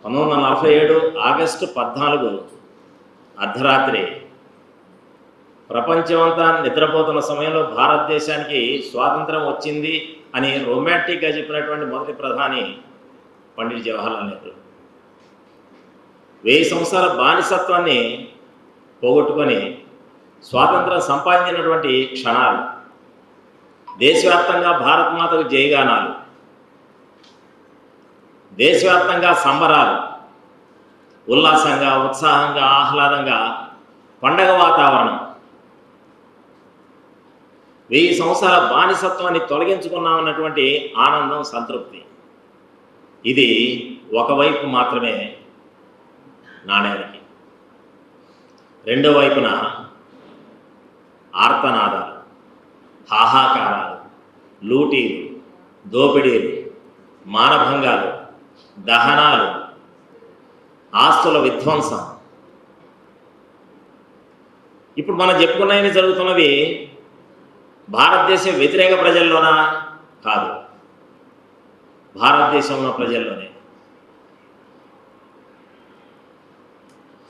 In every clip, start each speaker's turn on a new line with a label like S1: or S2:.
S1: 1947 August 14 అర్ధరాత్రి ప్రపంచమంతా నిద్రపోతున్న సమయంలో భారతదేశానికి స్వాతంత్రం వచ్చింది అని రొమాంటిక్గా చెప్పినటువంటి మొదటి ప్రధాని పండిట్ జవహర్లాల్ నెహ్రూ 1000 సంవత్సరాల బానిసత్వాన్ని పోగొట్టుకొని స్వాతంత్రం సంపాదించినటువంటి క్షణాలు. దేశవ్యాప్తంగా భారతమాతకు జయగానాలు, దేశవ్యాప్తంగా సంబరాలు, ఉల్లాసంగా, ఉత్సాహంగా, ఆహ్లాదంగా పండగ వాతావరణం. 1000 సంవత్సరాల బానిసత్వాన్ని తొలగించుకున్నామన్నటువంటి ఆనందం, సంతృప్తి. ఇది ఒకవైపు మాత్రమే నాణ్యానికి. రెండో వైపున ఆర్తనాదాలు, హాహాకారాలు, లూటీలు, దోపిడీలు, మానభంగాలు, దహనాలు, ఆస్తుల విధ్వంసం. ఇప్పుడు మనం చెప్పుకున్నాయని జరుగుతున్నవి భారతదేశ వ్యతిరేక ప్రజల్లోనా? కాదు, భారతదేశంలో ప్రజల్లోనే.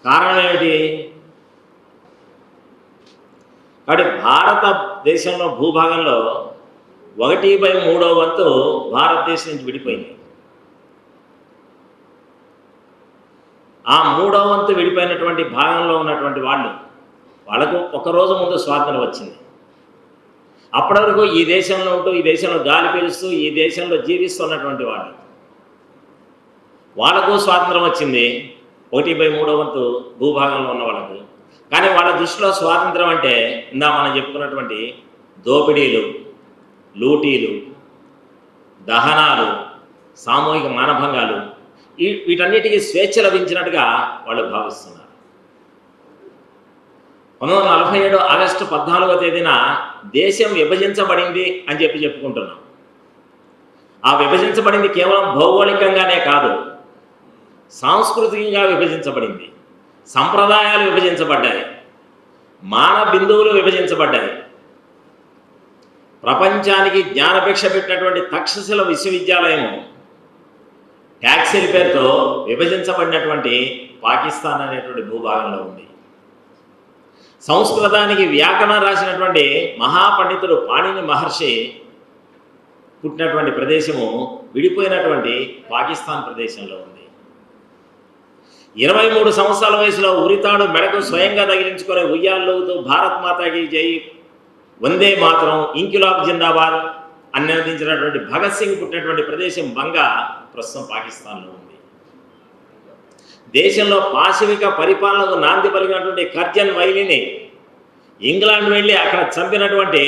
S1: కారణం ఏమిటి? కాబట్టి భారతదేశంలో భూభాగంలో 1/3 వంతు భారతదేశం నుంచి విడిపోయింది. ఆ 3వ వంతు విడిపోయినటువంటి భాగంలో ఉన్నటువంటి వాళ్ళకు ఒకరోజు ముందు స్వాతంత్రం వచ్చింది. అప్పటి వరకు ఈ దేశంలో ఉంటూ, ఈ దేశంలో గాలి పీలుస్తూ, ఈ దేశంలో జీవిస్తున్నటువంటి వాళ్ళకు స్వాతంత్రం వచ్చింది. 1/3 వంతు భూభాగంలో ఉన్న వాళ్ళకు. కానీ వాళ్ళ దృష్టిలో స్వాతంత్రం అంటే ఇందా మనం చెప్పుకున్నటువంటి దోపిడీలు, లూటీలు, దహనాలు, సామూహిక మానభంగాలు, వీటన్నిటికీ స్వేచ్ఛ లభించినట్టుగా వాళ్ళు భావిస్తున్నారు. 1947 ఆగస్టు 14వ తేదీన దేశం విభజించబడింది అని చెప్పుకుంటున్నాం. ఆ విభజించబడింది కేవలం భౌగోళికంగానే కాదు, సాంస్కృతికంగా విభజించబడింది. సంప్రదాయాలు విభజించబడ్డాయి, మానవ బిందువులు విభజించబడ్డాయి. ప్రపంచానికి జ్ఞానభిక్ష పెట్టినటువంటి తక్షశిల విశ్వవిద్యాలయం ట్యాక్సీల పేరుతో విభజించబడినటువంటి పాకిస్తాన్ అనేటువంటి భూభాగంలో ఉంది. సంస్కృతానికి వ్యాకరణం రాసినటువంటి మహాపండితుడు పాణిని మహర్షి పుట్టినటువంటి ప్రదేశము విడిపోయినటువంటి పాకిస్తాన్ ప్రదేశంలో ఉంది. 23 సంవత్సరాల వయసులో ఉరితాడు మెడకు స్వయంగా తగిలించుకొని ఉయ్యాల్లోతూ భారత్ మాతాకి జై, వందే మాతరం, ఇంకిలాబ్ జిందాబాద్ అని అందించినటువంటి భగత్ సింగ్ పుట్టినటువంటి ప్రదేశం బంగా ప్రస్తుతం పాకిస్తాన్లో ఉంది. దేశంలో పాశవిక పరిపాలనకు నాంది పలికినటువంటి కర్జన్ వైలిని ఇంగ్లాండ్ వెళ్ళి అక్కడ చంపినటువంటి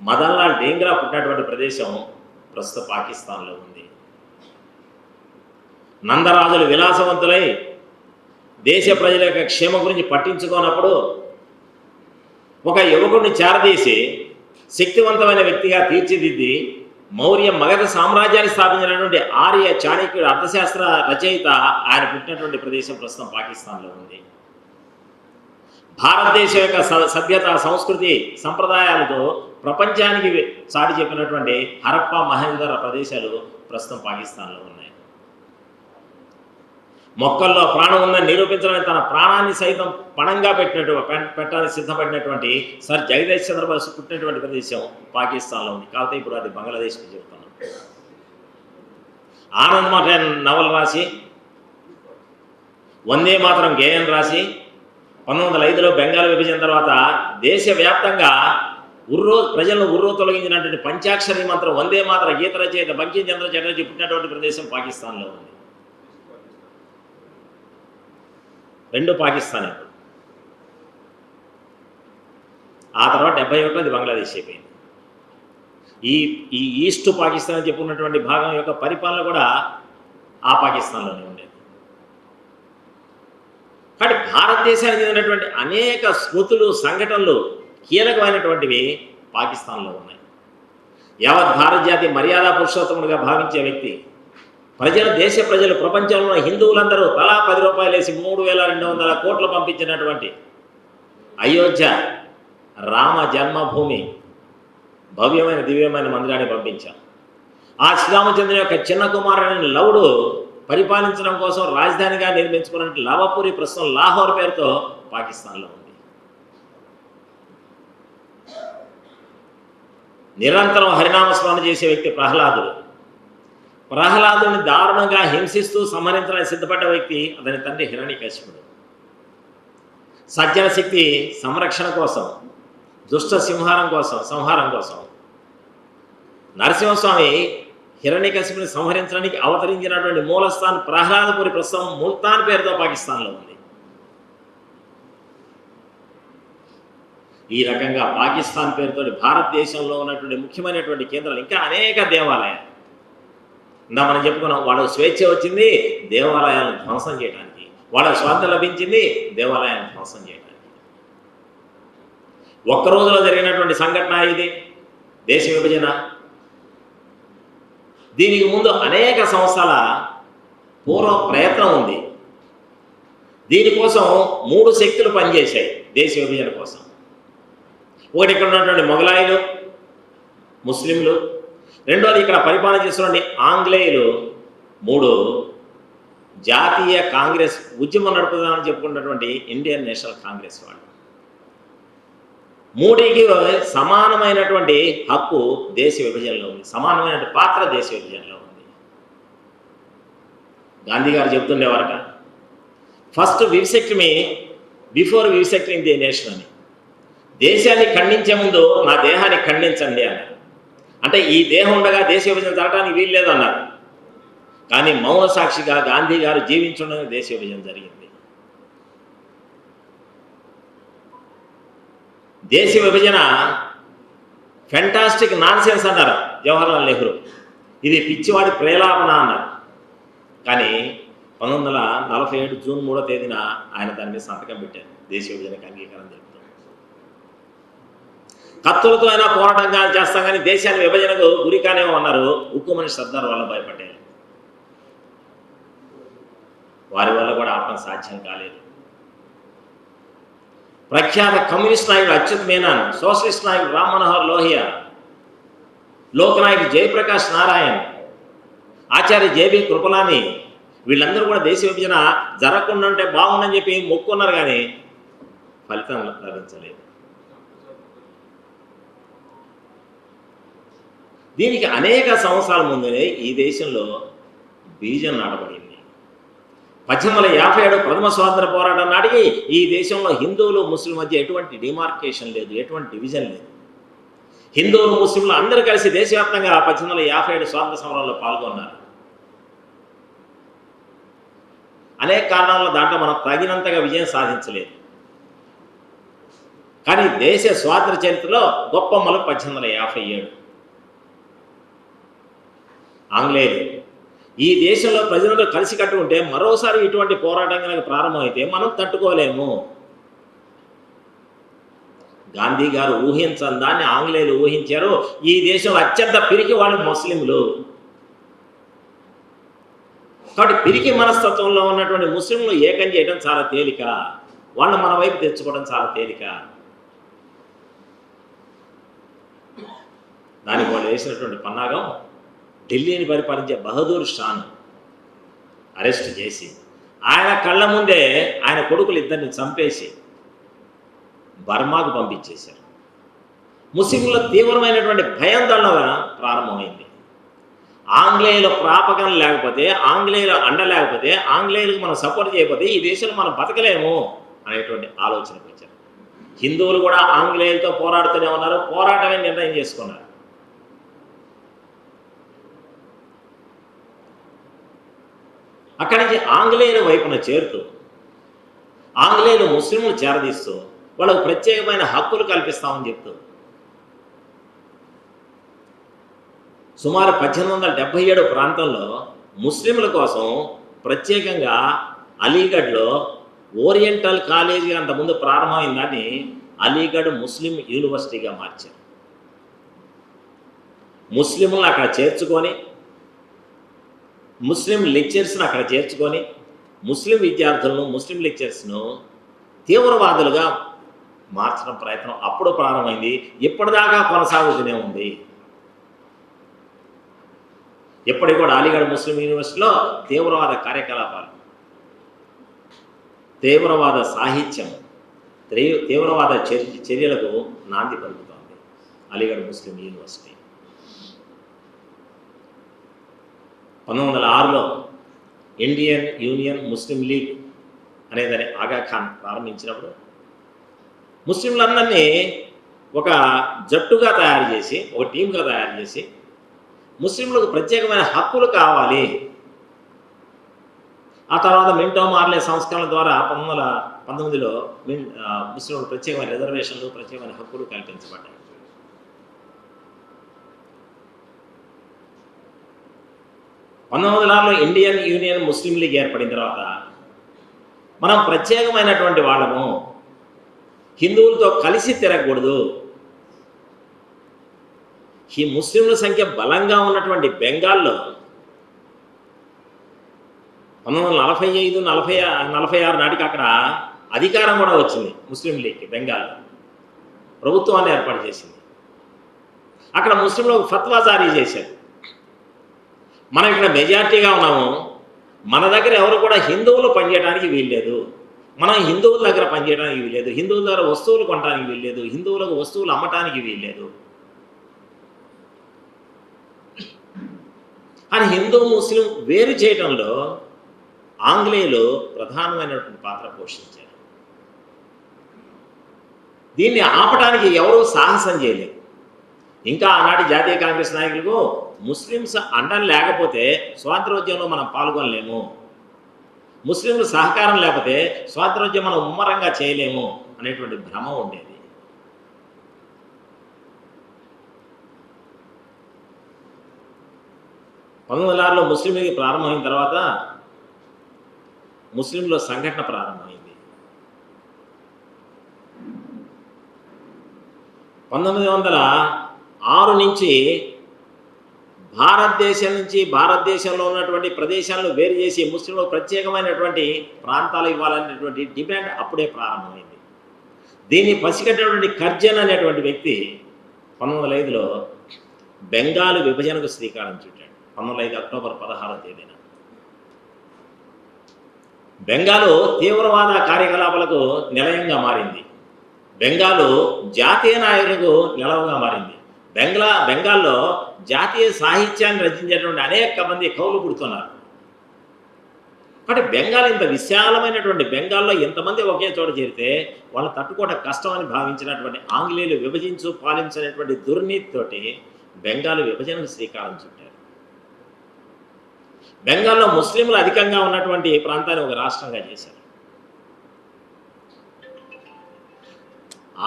S1: మదన్లాల్ డేంగ్రా పుట్టినటువంటి ప్రదేశం ప్రస్తుత పాకిస్తాన్లో ఉంది. నందరాజులు విలాసవంతులై దేశ ప్రజల యొక్క క్షేమం గురించి పట్టించుకోనప్పుడు ఒక యువకుడిని చేరదీసి శక్తివంతమైన వ్యక్తిగా తీర్చిదిద్ది మౌర్య మగధ సామ్రాజ్యాన్ని స్థాపించినటువంటి ఆర్య చాణక్యుడు అర్థశాస్త్ర రచయిత ఆయన పుట్టినటువంటి ప్రదేశం ప్రస్తుతం పాకిస్తాన్లో ఉంది. భారతదేశం యొక్క సభ్యత, సంస్కృతి, సంప్రదాయాలతో ప్రపంచానికి చాటి చెప్పినటువంటి హరప్పా, మహేందర ప్రదేశాలు ప్రస్తుతం పాకిస్తాన్లో ఉన్నాయి. మొక్కల్లో ప్రాణం ఉందని నిరూపించడానికి తన ప్రాణాన్ని సైతం పణంగా పెట్టడానికి సిద్ధపడినటువంటి సర్ జగదీష్ చంద్రబోస్ పుట్టినటువంటి ప్రదేశం పాకిస్తాన్లో ఉంది. కాబట్టి ఇప్పుడు అది బంగ్లాదేశ్కి చెబుతున్నాం. ఆనంద్ మఠన్ నవలు రాసి, వందే మాతరం గేయం రాసి 1905లో బెంగాల్ విభజన తర్వాత దేశవ్యాప్తంగా ప్రజలను ఉర్రూ తొలగించినటువంటి పంచాక్షరి మంత్రం వందే మాతర గీత రచయిత బంకించంద్ర చటర్జీ పుట్టినటువంటి ప్రదేశం పాకిస్తాన్లో ఉంది. 2 పాకిస్తాన్. ఆ తర్వాత 71లో అది బంగ్లాదేశ్ అయిపోయింది. ఈ ఈస్ట్ పాకిస్తాన్ అని చెప్పుకున్నటువంటి భాగం యొక్క పరిపాలన కూడా ఆ పాకిస్తాన్లోనే ఉండేది. కాబట్టి భారతదేశానికి చెందినటువంటి అనేక స్మృతులు, సంఘటనలు కీలకమైనటువంటివి పాకిస్తాన్లో ఉన్నాయి. యావత్ భారత జాతి మర్యాద పురుషోత్తముడిగా భావించే వ్యక్తి, దేశ ప్రజలు, ప్రపంచంలో హిందువులందరూ తలా 10 రూపాయలు వేసి 3200 కోట్లు పంపించినటువంటి అయోధ్య రామ జన్మభూమి భవ్యమైన దివ్యమైన మందిరాన్ని పంపించాం. ఆ శ్రీరామచంద్రుని యొక్క చిన్న కుమారుడైన లవుడు పరిపాలించడం కోసం రాజధానిగా నిర్మించుకున్న లవపూరి ప్రస్తుతం లాహోర్ పేరుతో పాకిస్తాన్లో ఉంది. నిరంతరం హరినామస్మరణ చేసే వ్యక్తి ప్రహ్లాదుడు. ప్రహ్లాదుని దారుణంగా హింసిస్తూ సంహరించడానికి సిద్ధపడ్డ వ్యక్తి అతని తండ్రి హిరణ్యకశిపుడు. సజ్జన శక్తి సంరక్షణ కోసం, దుష్ట సంహారం కోసం నరసింహస్వామి హిరణ్యకశిపుని సంహరించడానికి అవతరించినటువంటి మూలస్థాన్ ప్రహ్లాదపురి ప్రస్తుతం ముల్తాన్ పేరుతో పాకిస్తాన్లో ఉంది. ఈ రకంగా పాకిస్తాన్ పేరుతో భారతదేశంలో ఉన్నటువంటి ముఖ్యమైనటువంటి కేంద్రాలు ఇంకా అనేక దేవాలయాలు మనం చెప్పుకున్నాం. వాళ్ళకు స్వేచ్ఛ వచ్చింది దేవాలయాలను ధ్వంసం చేయడానికి, వాళ్ళకు స్వాతంత్రం లభించింది దేవాలయాలను ధ్వంసం చేయడానికి. ఒక్క రోజులో జరిగినటువంటి సంఘటన ఇది దేశ విభజన. దీనికి ముందు అనేక సంవత్సరాల పూర్వ ప్రయత్నం ఉంది. దీనికోసం 3 శక్తులు పనిచేశాయి దేశ విభజన కోసం. ఒకటి ఇక్కడ ఉన్నటువంటి మొఘలాయులు, ముస్లింలు, రెండోది ఇక్కడ పరిపాలన చేస్తున్నటువంటి ఆంగ్లేయులు, 3 జాతీయ కాంగ్రెస్ ఉద్యమం నడుపుదామని చెప్పుకున్నటువంటి ఇండియన్ నేషనల్ కాంగ్రెస్ వాళ్ళు. 3కి సమానమైనటువంటి హక్కు దేశ విభజనలో ఉంది, సమానమైన పాత్ర దేశ విభజనలో ఉంది. గాంధీ గారు చెబుతుండేవారట, ఫస్ట్ వివిసెక్టమీ బిఫోర్ వివిసెక్టింగ్ ది నేషన్ అని. దేశాన్ని ఖండించే ముందు నా దేహాన్ని ఖండించండి అన్నారు. అంటే ఈ దేహం ఉండగా దేశ విభజన జరగడానికి వీలు లేదు అన్నారు. కానీ మౌన సాక్షిగా గాంధీ గారు జీవించడం దేశ విభజన జరిగింది. దేశ విభజన ఫెంటాస్టిక్ నాన్సెన్స్ అన్నారు జవహర్లాల్ నెహ్రూ. ఇది పిచ్చివాడి ప్రేలాపన అన్నారు. కానీ 1947 జూన్ 3వ తేదీన ఆయన దాని మీద సంతకం పెట్టారు, దేశ విభజనకు అంగీకారం తెలుపుతూ. కత్తులతో అయినా పోరాటంగా చేస్తాం కానీ దేశాన్ని విభజనకు గురికానేమో అన్నారు ఉక్కుమని సర్దార్ వల్లభాయ్ పటేల్. వారి వల్ల కూడా ఆపడం సాధ్యం కాలేదు. ప్రఖ్యాత కమ్యూనిస్ట్ నాయకుడు అచ్యుత్ మేనన్, సోషలిస్ట్ నాయకుడు రామ్ మనోహర్ లోహియా, లోకనాయకుడు జయప్రకాష్ నారాయణ్, ఆచార్య జేబీ కృపలాని, వీళ్ళందరూ కూడా దేశ విభజన జరగకుండా ఉంటే బాగుందని చెప్పి మొక్కున్నారు కానీ ఫలితం లభించలేదు. దీనికి అనేక సంవత్సరాల ముందునే ఈ దేశంలో బీజం నాటబడింది. 1857 ప్రథమ స్వాతంత్ర పోరాటం నాటికి ఈ దేశంలో హిందువులు ముస్లిం మధ్య ఎటువంటి డిమార్కేషన్ లేదు, ఎటువంటి డివిజన్ లేదు. హిందువులు ముస్లింలు అందరూ కలిసి దేశవ్యాప్తంగా 1857 స్వాతంత్ర సమరంలో పాల్గొన్నారు. అనేక కారణాల దాంట్లో మనం తగినంతగా విజయం సాధించలేదు. కానీ దేశ స్వాతంత్ర చరిత్రలో గొప్ప మలుపు 1857. ఆంగ్లేయులు ఈ దేశంలో ప్రజలతో కలిసి కట్టుకుంటే మరోసారి ఇటువంటి పోరాటం కనుక ప్రారంభమైతే మనం తట్టుకోలేము. గాంధీ గారు ఊహించని దాన్ని ఆంగ్లేయులు ఊహించారు. ఈ దేశంలో అత్యంత పిరికి వాళ్ళు ముస్లింలు. కాబట్టి పిరికి మనస్తత్వంలో ఉన్నటువంటి ముస్లింలు ఏకం చేయడం చాలా తేలిక, వాళ్ళు మన వైపు తెచ్చుకోవడం చాలా తేలిక. దానికి వాళ్ళు వేసినటువంటి పన్నాగం ఢిల్లీని పరిపాలించే బహదూర్ షాను అరెస్ట్ చేసి ఆయన కళ్ళ ముందే ఆయన కొడుకులు 2 చంపేసి బర్మాకు పంపించేశారు. ముస్లింల తీవ్రమైనటువంటి భయాందోళన ప్రారంభమైంది. ఆంగ్లేయుల ప్రాపకం లేకపోతే, ఆంగ్లేయుల అండ లేకపోతే, ఆంగ్లేయులకు మనం సపోర్ట్ చేయకపోతే ఈ దేశంలో మనం బతకలేము అనేటువంటి ఆలోచనకు వచ్చారు. హిందువులు కూడా ఆంగ్లేయులతో పోరాడుతూనే ఉన్నారు, పోరాటమే నిర్ణయం చేసుకున్నారు. అక్కడి నుంచి ఆంగ్లేయుల వైపున చేరుతూ ఆంగ్లేయులు ముస్లింలు చేరదీస్తూ వాళ్ళకు ప్రత్యేకమైన హక్కులు కల్పిస్తామని చెప్తూ సుమారు 1877 ప్రాంతంలో ముస్లింల కోసం ప్రత్యేకంగా అలీగఢ్లో ఓరియంటల్ కాలేజీ అంతకుముందు ప్రారంభమైన దాన్ని అలీగఢ్ ముస్లిం యూనివర్సిటీగా మార్చారు. ముస్లింలను అక్కడ చేర్చుకొని, ముస్లిం లెక్చర్స్ను అక్కడ చేర్చుకొని, ముస్లిం విద్యార్థులను, ముస్లిం లెక్చర్స్ను తీవ్రవాదులుగా మార్చడం ప్రయత్నం అప్పుడు ప్రారంభమైంది. ఇప్పటిదాకా కొనసాగుతూనే ఉంది. ఎప్పటికి కూడా అలీగఢ్ ముస్లిం యూనివర్సిటీలో తీవ్రవాద కార్యకలాపాలు, తీవ్రవాద సాహిత్యం, తీవ్రవాద చర్యలకు నాంది పలుకుతోంది అలీగఢ్ ముస్లిం యూనివర్సిటీ. 1906లో ఇండియన్ యూనియన్ ముస్లిం లీగ్ అనేదని ఆగా ఖాన్ ప్రారంభించినప్పుడు ముస్లింలందరినీ ఒక జట్టుగా తయారు చేసి, ఒక టీంగా తయారు చేసి, ముస్లింలకు ప్రత్యేకమైన హక్కులు కావాలి. ఆ తర్వాత మింటో మార్లే సంస్కరణల ద్వారా 1919లో ముస్లింలకు ప్రత్యేకమైన రిజర్వేషన్లు, ప్రత్యేకమైన హక్కులు కల్పించబడ్డాయి. ఇండియన్ యూనియన్ ముస్లిం లీగ్ ఏర్పడిన తర్వాత మనం ప్రత్యేకమైనటువంటి వాళ్ళము, హిందువులతో కలిసి తిరగకూడదు. ఈ ముస్లింల సంఖ్య బలంగా ఉన్నటువంటి బెంగాల్లో 1945-46 నాటికి అక్కడ అధికారం కూడా వచ్చింది ముస్లిం లీగ్కి. బెంగాల్లో ప్రభుత్వాన్ని ఏర్పాటు చేసింది. అక్కడ ముస్లింలకు ఫత్వా జారీ చేశారు. మనం ఇక్కడ మెజార్టీగా ఉన్నాము, మన దగ్గర ఎవరు కూడా హిందువులు పనిచేయడానికి వీల్లేదు, మనం హిందువుల దగ్గర పనిచేయడానికి వీల్లేదు, హిందువుల దగ్గర వస్తువులు కొనడానికి వీల్లేదు, హిందువులకు వస్తువులు అమ్మటానికి వీల్లేదు అని హిందూ ముస్లిం వేరు చేయడంలో ఆంగ్లేయులు ప్రధానమైనటువంటి పాత్ర పోషించారు. దీన్ని ఆపడానికి ఎవరూ సాహసం చేయలేదు. ఇంకా ఆనాటి జాతీయ కాంగ్రెస్ నాయకులకు ముస్లిమ్స్ అండం లేకపోతే స్వాతంత్రోద్యమంలో మనం పాల్గొనలేము, ముస్లింలు సహకారం లేకపోతే స్వాతంత్రోద్యమం మనం ముమ్మరంగా చేయలేము అనేటువంటి భ్రమ ఉండేది. లో ముస్లిం లీగ్ ప్రారంభమైన తర్వాత ముస్లింలో సంఘటన ప్రారంభమైంది. 1906 నుంచి భారతదేశంలో ఉన్నటువంటి ప్రదేశాలను వేరు చేసి ముస్లింలకు ప్రత్యేకమైనటువంటి ప్రాంతాలు ఇవ్వాలనేటువంటి డిమాండ్ అప్పుడే ప్రారంభమైంది. దీన్ని పసిగట్టినటువంటి కర్జన్ అనేటువంటి వ్యక్తి 1905లో బెంగాల్ విభజనకు శ్రీకారం చుట్టాడు. 1905 అక్టోబర్ 16వ తేదీన బెంగాలు తీవ్రవాద కార్యకలాపాలకు నిలయంగా మారింది. బెంగాలు జాతీయ నాయకులకు నిలవగా మారింది. బెంగాల్లో జాతీయ సాహిత్యాన్ని రచించేటువంటి అనేక మంది కవులు పుడుతున్నారు. కాబట్టి బెంగాల్ ఇంత విశాలమైనటువంటి బెంగాల్లో ఎంతమంది ఒకే చోట చేరితే వాళ్ళు తట్టుకోవడం కష్టం అని భావించినటువంటి ఆంగ్లేయులు విభజించు పాలించినటువంటి దుర్నీతితోటి బెంగాల్ విభజనకు శ్రీకారం చుట్టారు. బెంగాల్లో ముస్లింలు అధికంగా ఉన్నటువంటి ప్రాంతాన్ని ఒక రాష్ట్రంగా చేశారు.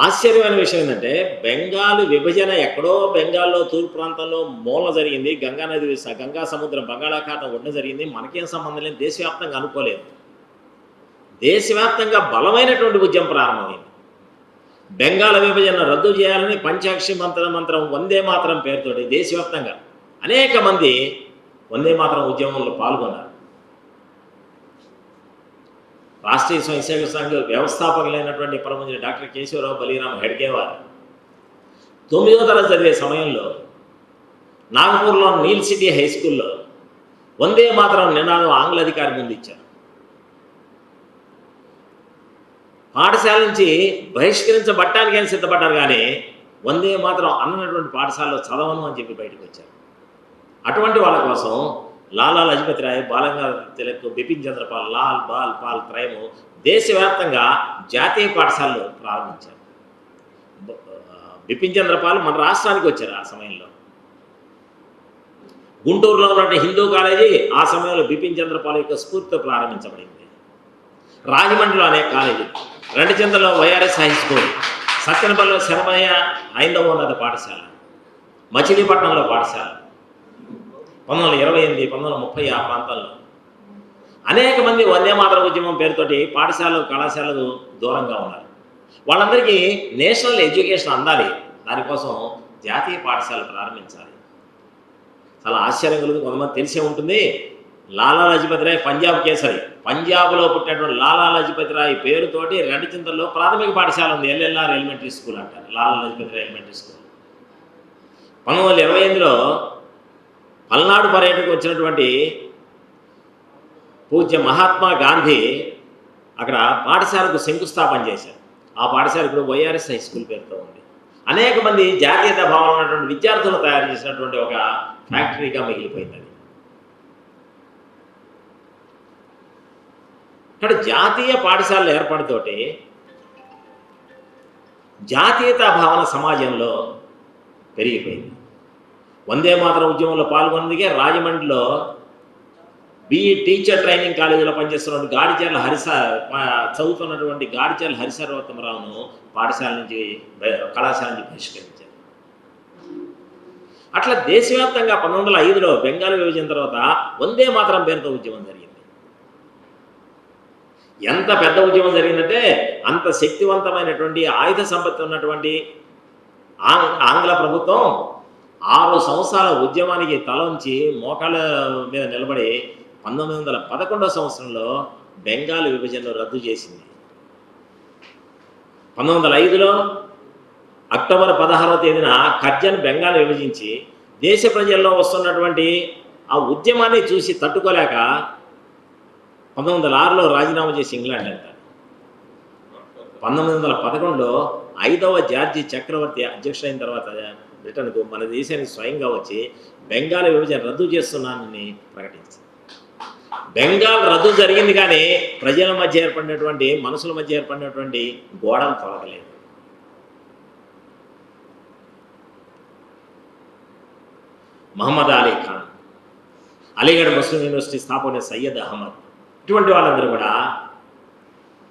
S1: ఆశ్చర్యమైన విషయం ఏంటంటే బెంగాల్ విభజన ఎక్కడో బెంగాల్లో తూర్పు ప్రాంతంలో మూల జరిగింది, గంగా సముద్రం బంగాళాఖాతం ఒడ్డున జరిగింది, మనకేం సంబంధం లేదు, దేశవ్యాప్తంగా అనుకోలేదు. దేశవ్యాప్తంగా బలమైనటువంటి ఉద్యమం ప్రారంభమైంది. బెంగాల్ విభజన రద్దు చేయాలని పంచాక్షి మంత్రం వందే మాతరం పేరుతోటి దేశవ్యాప్తంగా అనేక మంది వందే మాతరం ఉద్యమంలో పాల్గొన్నారు. రాష్ట్రీయ స్వయం సేవక సంఘ వ్యవస్థాపకులైనటువంటి పరమంజి డాక్టర్ కేశవరావు బలీరామ్ హెడ్గేవార్ 9వ తరగతి చదివే సమయంలో నాగపూర్లో నీల్ సిటీ హై స్కూల్లో వందే మాతరం నినాదం ఆంగ్ల అధికారి ముందు ఇచ్చారు. పాఠశాల నుంచి బహిష్కరించబట్టానికైనా సిద్ధపడ్డారు, కానీ వందే మాతరం అన్నటువంటి పాఠశాలలో చదవను అని చెప్పి బయటకు వచ్చారు. అటువంటి వాళ్ళ కోసం లాలా లజపతి రాయ్, బాలగంగాధర తిలక్, బిపిన్ చంద్రపాల్, లాల్ బాల్ పాల్ త్రయము దేశవ్యాప్తంగా జాతీయ పాఠశాలలు ప్రారంభించారు. బిపిన్ చంద్రపాల్ మన రాష్ట్రానికి వచ్చారు. ఆ సమయంలో గుంటూరులో ఉన్నటువంటి హిందూ కాలేజీ ఆ సమయంలో బిపిన్ చంద్రపాల్ యొక్క స్ఫూర్తితో ప్రారంభించబడింది. రాజమండ్రిలో అనేక కాలేజీలు, రెండచంద్రలో వైఆర్ఎస్ హై స్కూల్, సత్యనపల్లిలో శరమయ్య హైందవ ఉన్నత పాఠశాల, మచిలీపట్నంలో పాఠశాల, 1928, 1930 ఆ ప్రాంతాల్లో అనేక మంది వందే మాతరం ఉద్యమం పేరుతోటి పాఠశాలలు, కళాశాలలు దూరంగా ఉన్నారు. వాళ్ళందరికీ నేషనల్ ఎడ్యుకేషన్ అందాలి, దానికోసం జాతీయ పాఠశాలలు ప్రారంభించాలి. చాలా ఆశ్చర్యం కలుగుతుంది. కొంతమంది తెలిసే ఉంటుంది, లాలా లజపతి రాయ్ పంజాబ్ కేసరి, పంజాబ్లో పుట్టినటువంటి లాలా లజపతి రాయ్ పేరుతోటి రెండచింతల్లో ప్రాథమిక పాఠశాల ఉంది, ఎల్ఎల్ఆర్ ఎలిమెంటరీ స్కూల్ అంటారు, లాలా లజపతి రాయ్ ఎలిమెంటరీ స్కూల్. 1928లో పల్నాడు పర్యటనకు వచ్చినటువంటి పూజ్య మహాత్మా గాంధీ అక్కడ పాఠశాలకు శంకుస్థాపన చేశారు. ఆ పాఠశాల ఇప్పుడు వైఆర్ఎస్ హై స్కూల్ పేరుతో ఉంది. అనేక మంది జాతీయత భావన ఉన్నటువంటి విద్యార్థులను తయారు చేసినటువంటి ఒక ఫ్యాక్టరీగా మిగిలిపోయింది అది. ఇక్కడ జాతీయ పాఠశాలల ఏర్పాటుతోటి జాతీయతా భావన సమాజంలో పెరిగిపోయింది. వందే మాతరం ఉద్యమంలో పాల్గొన్నదికే రాజమండ్రిలో బీఈ టీచర్ ట్రైనింగ్ కాలేజీలో పనిచేస్తున్నటువంటి చదువుతున్నటువంటి గాడిచర్ల హరిసర్వోత్తమరావును పాఠశాల నుంచి కళాశాల నుంచి బహిష్కరించారు. అట్లా దేశవ్యాప్తంగా 1905లో బెంగాల్ విభజన తర్వాత వందే మాతరం పేరుతో ఉద్యమం జరిగింది. ఎంత పెద్ద ఉద్యమం జరిగిందంటే అంత శక్తివంతమైనటువంటి ఆయుధ సంపత్తి ఉన్నటువంటి ఆంగ్ల ప్రభుత్వం 6 సంవత్సరాల ఉద్యమానికి తలంచి మోకాళ్ళ మీద నిలబడి 1911వ సంవత్సరంలో బెంగాల్ విభజనను రద్దు చేసింది. 1905లో అక్టోబర్ 16వ తేదీన కర్జన్ బెంగాల్ విభజించి దేశ ప్రజల్లో వస్తున్నటువంటి ఆ ఉద్యమాన్ని చూసి తట్టుకోలేక 1906లో రాజీనామా చేసి ఇంగ్లాండ్ వెళ్తాడు. 1911లో 5వ జార్జి చక్రవర్తి అధ్యక్షుడైన తర్వాత బ్రిటన్కు మన దేశానికి స్వయంగా వచ్చి బెంగాల్ విభజన రద్దు చేస్తున్నానని ప్రకటించింది. బెంగాల్ రద్దు జరిగింది కానీ ప్రజల మధ్య ఏర్పడినటువంటి మనసుల మధ్య ఏర్పడినటువంటి గోడలు తొలగలేదు. మహమ్మద్ అలీ ఖాన్, అలీగఢ్ ముస్లిం యూనివర్సిటీ స్థాపన సయ్యద్ అహ్మద్, ఇటువంటి వాళ్ళందరూ కూడా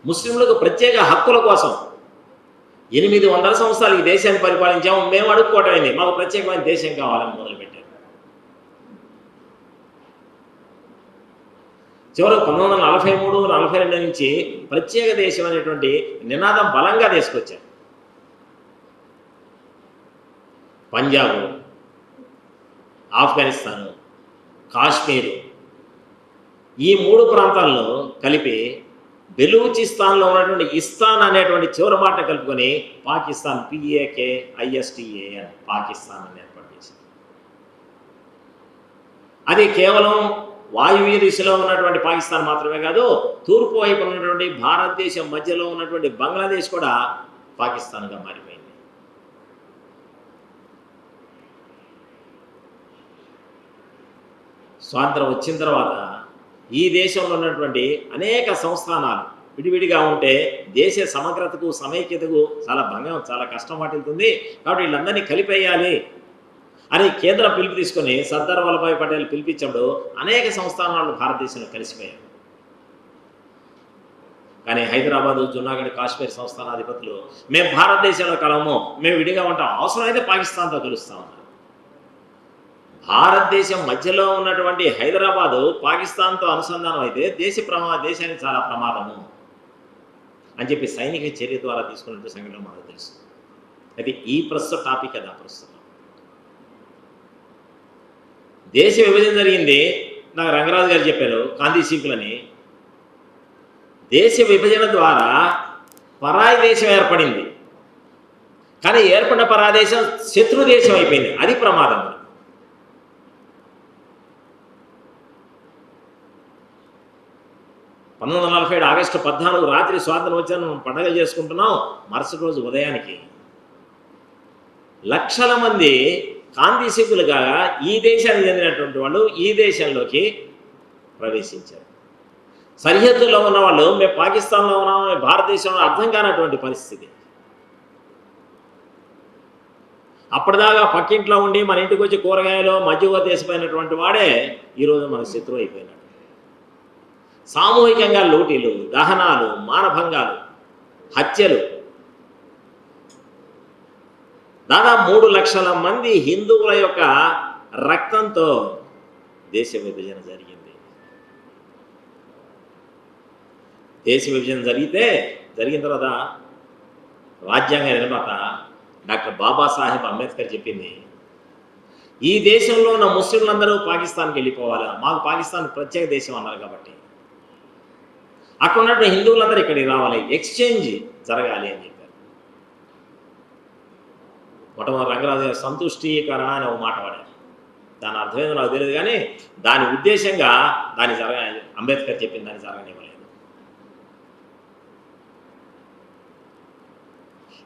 S1: ముస్లింలకు ప్రత్యేక హక్కుల కోసం 800 సంవత్సరాలు ఈ దేశాన్ని పరిపాలించాము, మేము అడుక్కోవటమైంది, మాకు ప్రత్యేకమైన దేశం కావాలని మొదలుపెట్టారు. చివరకు 1943-42 నుంచి ప్రత్యేక దేశం అనేటువంటి నినాదం బలంగా తీసుకొచ్చారు. పంజాబ్, ఆఫ్ఘనిస్తాను, కాశ్మీరు ఈ 3 ప్రాంతాల్లో కలిపి బెలూచిస్తాన్లో ఉన్నటువంటి ఇస్తాన్ అనేటువంటి చివరి మాట కలుపుకొని పాకిస్తాన్ PAKISTAN పాకిస్తాన్ అని ఏర్పాటు చేసింది. అది కేవలం వాయువ్య దిశలో ఉన్నటువంటి పాకిస్తాన్ మాత్రమే కాదు, తూర్పు వైపు ఉన్నటువంటి భారతదేశం మధ్యలో ఉన్నటువంటి బంగ్లాదేశ్ కూడా పాకిస్తాన్గా మారిపోయింది. స్వాతంత్రం వచ్చిన తర్వాత ఈ దేశంలో ఉన్నటువంటి అనేక సంస్థానాలు విడివిడిగా ఉంటే దేశ సమగ్రతకు సమైక్యతకు చాలా కష్టం వాటిల్తుంది. కాబట్టి వీళ్ళందరినీ కలిపేయాలి అని కేంద్రం పిలుపు తీసుకొని సర్దార్ వల్లభాయ్ పటేల్ పిలిపించినప్పుడు అనేక సంస్థానాలు భారతదేశంలో కలిసిపోయారు. కానీ హైదరాబాదు, జునాగఢ్, కాశ్మీర్ సంస్థానాధిపతులు మేము భారతదేశంలో కలము, మేము విడిగా ఉంటాం, అవసరమైతే పాకిస్తాన్తో కలుస్తామన్నారు. భారతదేశం మధ్యలో ఉన్నటువంటి హైదరాబాదు పాకిస్తాన్తో అనుసంధానం అయితే దేశానికి చాలా ప్రమాదము అని చెప్పి సైనిక చర్య ద్వారా తీసుకున్నట్టు సంఘటన మనకు తెలుసు. అయితే ఈ ప్రస్తుత టాపిక్ అది ప్రస్తుతం దేశ విభజన జరిగింది. నాకు రంగరాజు గారు చెప్పారు గాంధీ సింకులని. దేశ విభజన ద్వారా పరాయి దేశం ఏర్పడింది, కానీ ఏర్పడిన పరాయి దేశం శత్రు దేశం అయిపోయింది. అది ప్రమాదం. 1947 ఆగస్టు 14 రాత్రి స్వాతంత్రం వచ్చాను పండగ చేసుకుంటున్నాం. మరుసటి రోజు ఉదయానికి లక్షల మంది కాంతిశీకులుగా ఈ దేశానికి చెందినటువంటి వాళ్ళు ఈ దేశంలోకి ప్రవేశించారు. సరిహద్దుల్లో ఉన్న వాళ్ళు మేము పాకిస్తాన్లో ఉన్నాం, భారతదేశంలో అర్థం కానటువంటి పరిస్థితి. అప్పటిదాకా పక్కింట్లో ఉండి మన ఇంటికి వచ్చి కూరగాయలు మధ్యగా తీసిపోయినటువంటి వాడే ఈరోజు మన శత్రువు అయిపోయినాడు. సామూహికంగా లూటీలు, దహనాలు, మానభంగాలు, హత్యలు, దాదాపు 3 లక్షల మంది హిందువుల యొక్క రక్తంతో దేశ విభజన జరిగింది. దేశ విభజన జరిగిన తర్వాత రాజ్యాంగ నిర్మాత డాక్టర్ బాబాసాహెబ్ అంబేద్కర్ చెప్పింది, ఈ దేశంలో ఉన్న ముస్లింలందరూ పాకిస్తాన్కి వెళ్ళిపోవాలా, మాకు పాకిస్తాన్ ప్రత్యేక దేశం అన్నారు కాబట్టి అక్కడ ఉన్నటువంటి హిందువులందరూ ఇక్కడికి రావాలి, ఎక్స్చేంజ్ జరగాలి అని చెప్పారు. మొట్టమొదటి రంగరాజు గారు సంతుష్టీకరణ అని ఒక మాట వాడారు. దాని అర్థమేదో నాకు తెలియదు, కానీ దాని ఉద్దేశంగా దాని అంబేద్కర్ చెప్పిన దాన్ని జరగనివ్వలేదు.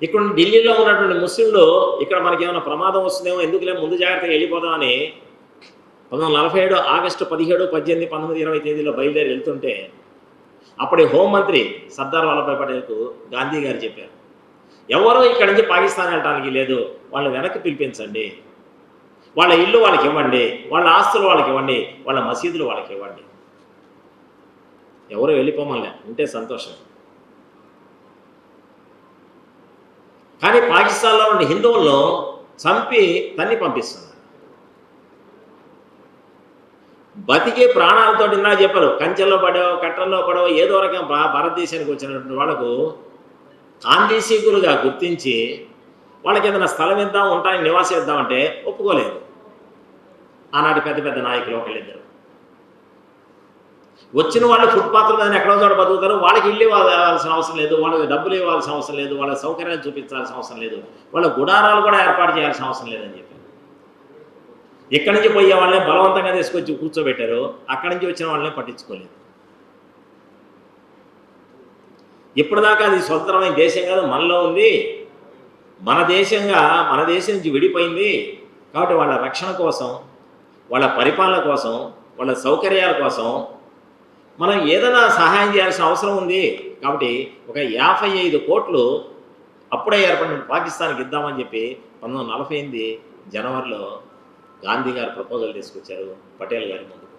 S1: ఇక్కడ ఢిల్లీలో ఉన్నటువంటి ముస్లింలు ఇక్కడ మనకి ఏమైనా ప్రమాదం వస్తుందేమో, ఎందుకులే ముందు జాగ్రత్తగా వెళ్ళిపోదామని 1947 ఆగస్టు 17, 18, 19, 20 తేదీలో బయలుదేరి వెళ్తుంటే అప్పటి హోంమంత్రి సర్దార్ వల్లభాయ్ పటేల్కు గాంధీ గారు చెప్పారు, ఎవరో ఇక్కడి నుంచి పాకిస్తాన్ వెళ్ళడానికి లేదు, వాళ్ళని వెనక్కి పిలిపించండి, వాళ్ళ ఇల్లు వాళ్ళకి ఇవ్వండి, వాళ్ళ ఆస్తులు వాళ్ళకి ఇవ్వండి, వాళ్ళ మసీదులు వాళ్ళకి ఇవ్వండి, ఎవరు వెళ్ళిపోమలే, ఉంటే సంతోషం. కానీ పాకిస్తాన్లో ఉన్న హిందువులను చంపి తన్ని పంపిస్తున్నారు. బతికే ప్రాణాలతో ఇందా చెప్పారు, కంచెల్లో పడో కట్టల్లో పడో ఏదో రకం భారతదేశానికి వచ్చినటువంటి వాళ్ళకు కాందేశీకులుగా గుర్తించి వాళ్ళకి ఏదైనా స్థలం ఇద్దాం, ఉంటానికి నివాసం ఇద్దామంటే ఒప్పుకోలేదు ఆనాటి పెద్ద పెద్ద నాయకులు ఒకళ్ళిద్దరు. వచ్చిన వాళ్ళు ఫుట్పాత్ల మీద ఎక్కడో చోట బతుకుతారు, వాళ్ళకి ఇల్లు ఇవ్వాల్సిన అవసరం లేదు, వాళ్ళకి డబ్బులు ఇవ్వాల్సిన అవసరం లేదు, వాళ్ళకి సౌకర్యాలు చూపించాల్సిన అవసరం లేదు, వాళ్ళ గుడారాలు కూడా ఏర్పాటు చేయాల్సిన అవసరం లేదని చెప్పి ఇక్కడి నుంచి పోయే వాళ్ళని బలవంతంగా తీసుకొచ్చి కూర్చోబెట్టారు, అక్కడి నుంచి వచ్చిన వాళ్ళని పట్టించుకోలేదు. ఇప్పటిదాకా అది స్వతంత్రమైన దేశం కాదు, మనలో ఉంది, మన దేశం నుంచి విడిపోయింది. కాబట్టి వాళ్ళ రక్షణ కోసం, వాళ్ళ పరిపాలన కోసం, వాళ్ళ సౌకర్యాల కోసం మనం ఏదైనా సహాయం చేయాల్సిన అవసరం ఉంది. కాబట్టి ఒక 55 కోట్లు అప్పుడే ఏర్పడిన పాకిస్తాన్కి ఇద్దామని చెప్పి 1948 జనవరిలో గాంధీ గారు ప్రపోజల్ తీసుకొచ్చారు పటేల్ గారి ముందుకు.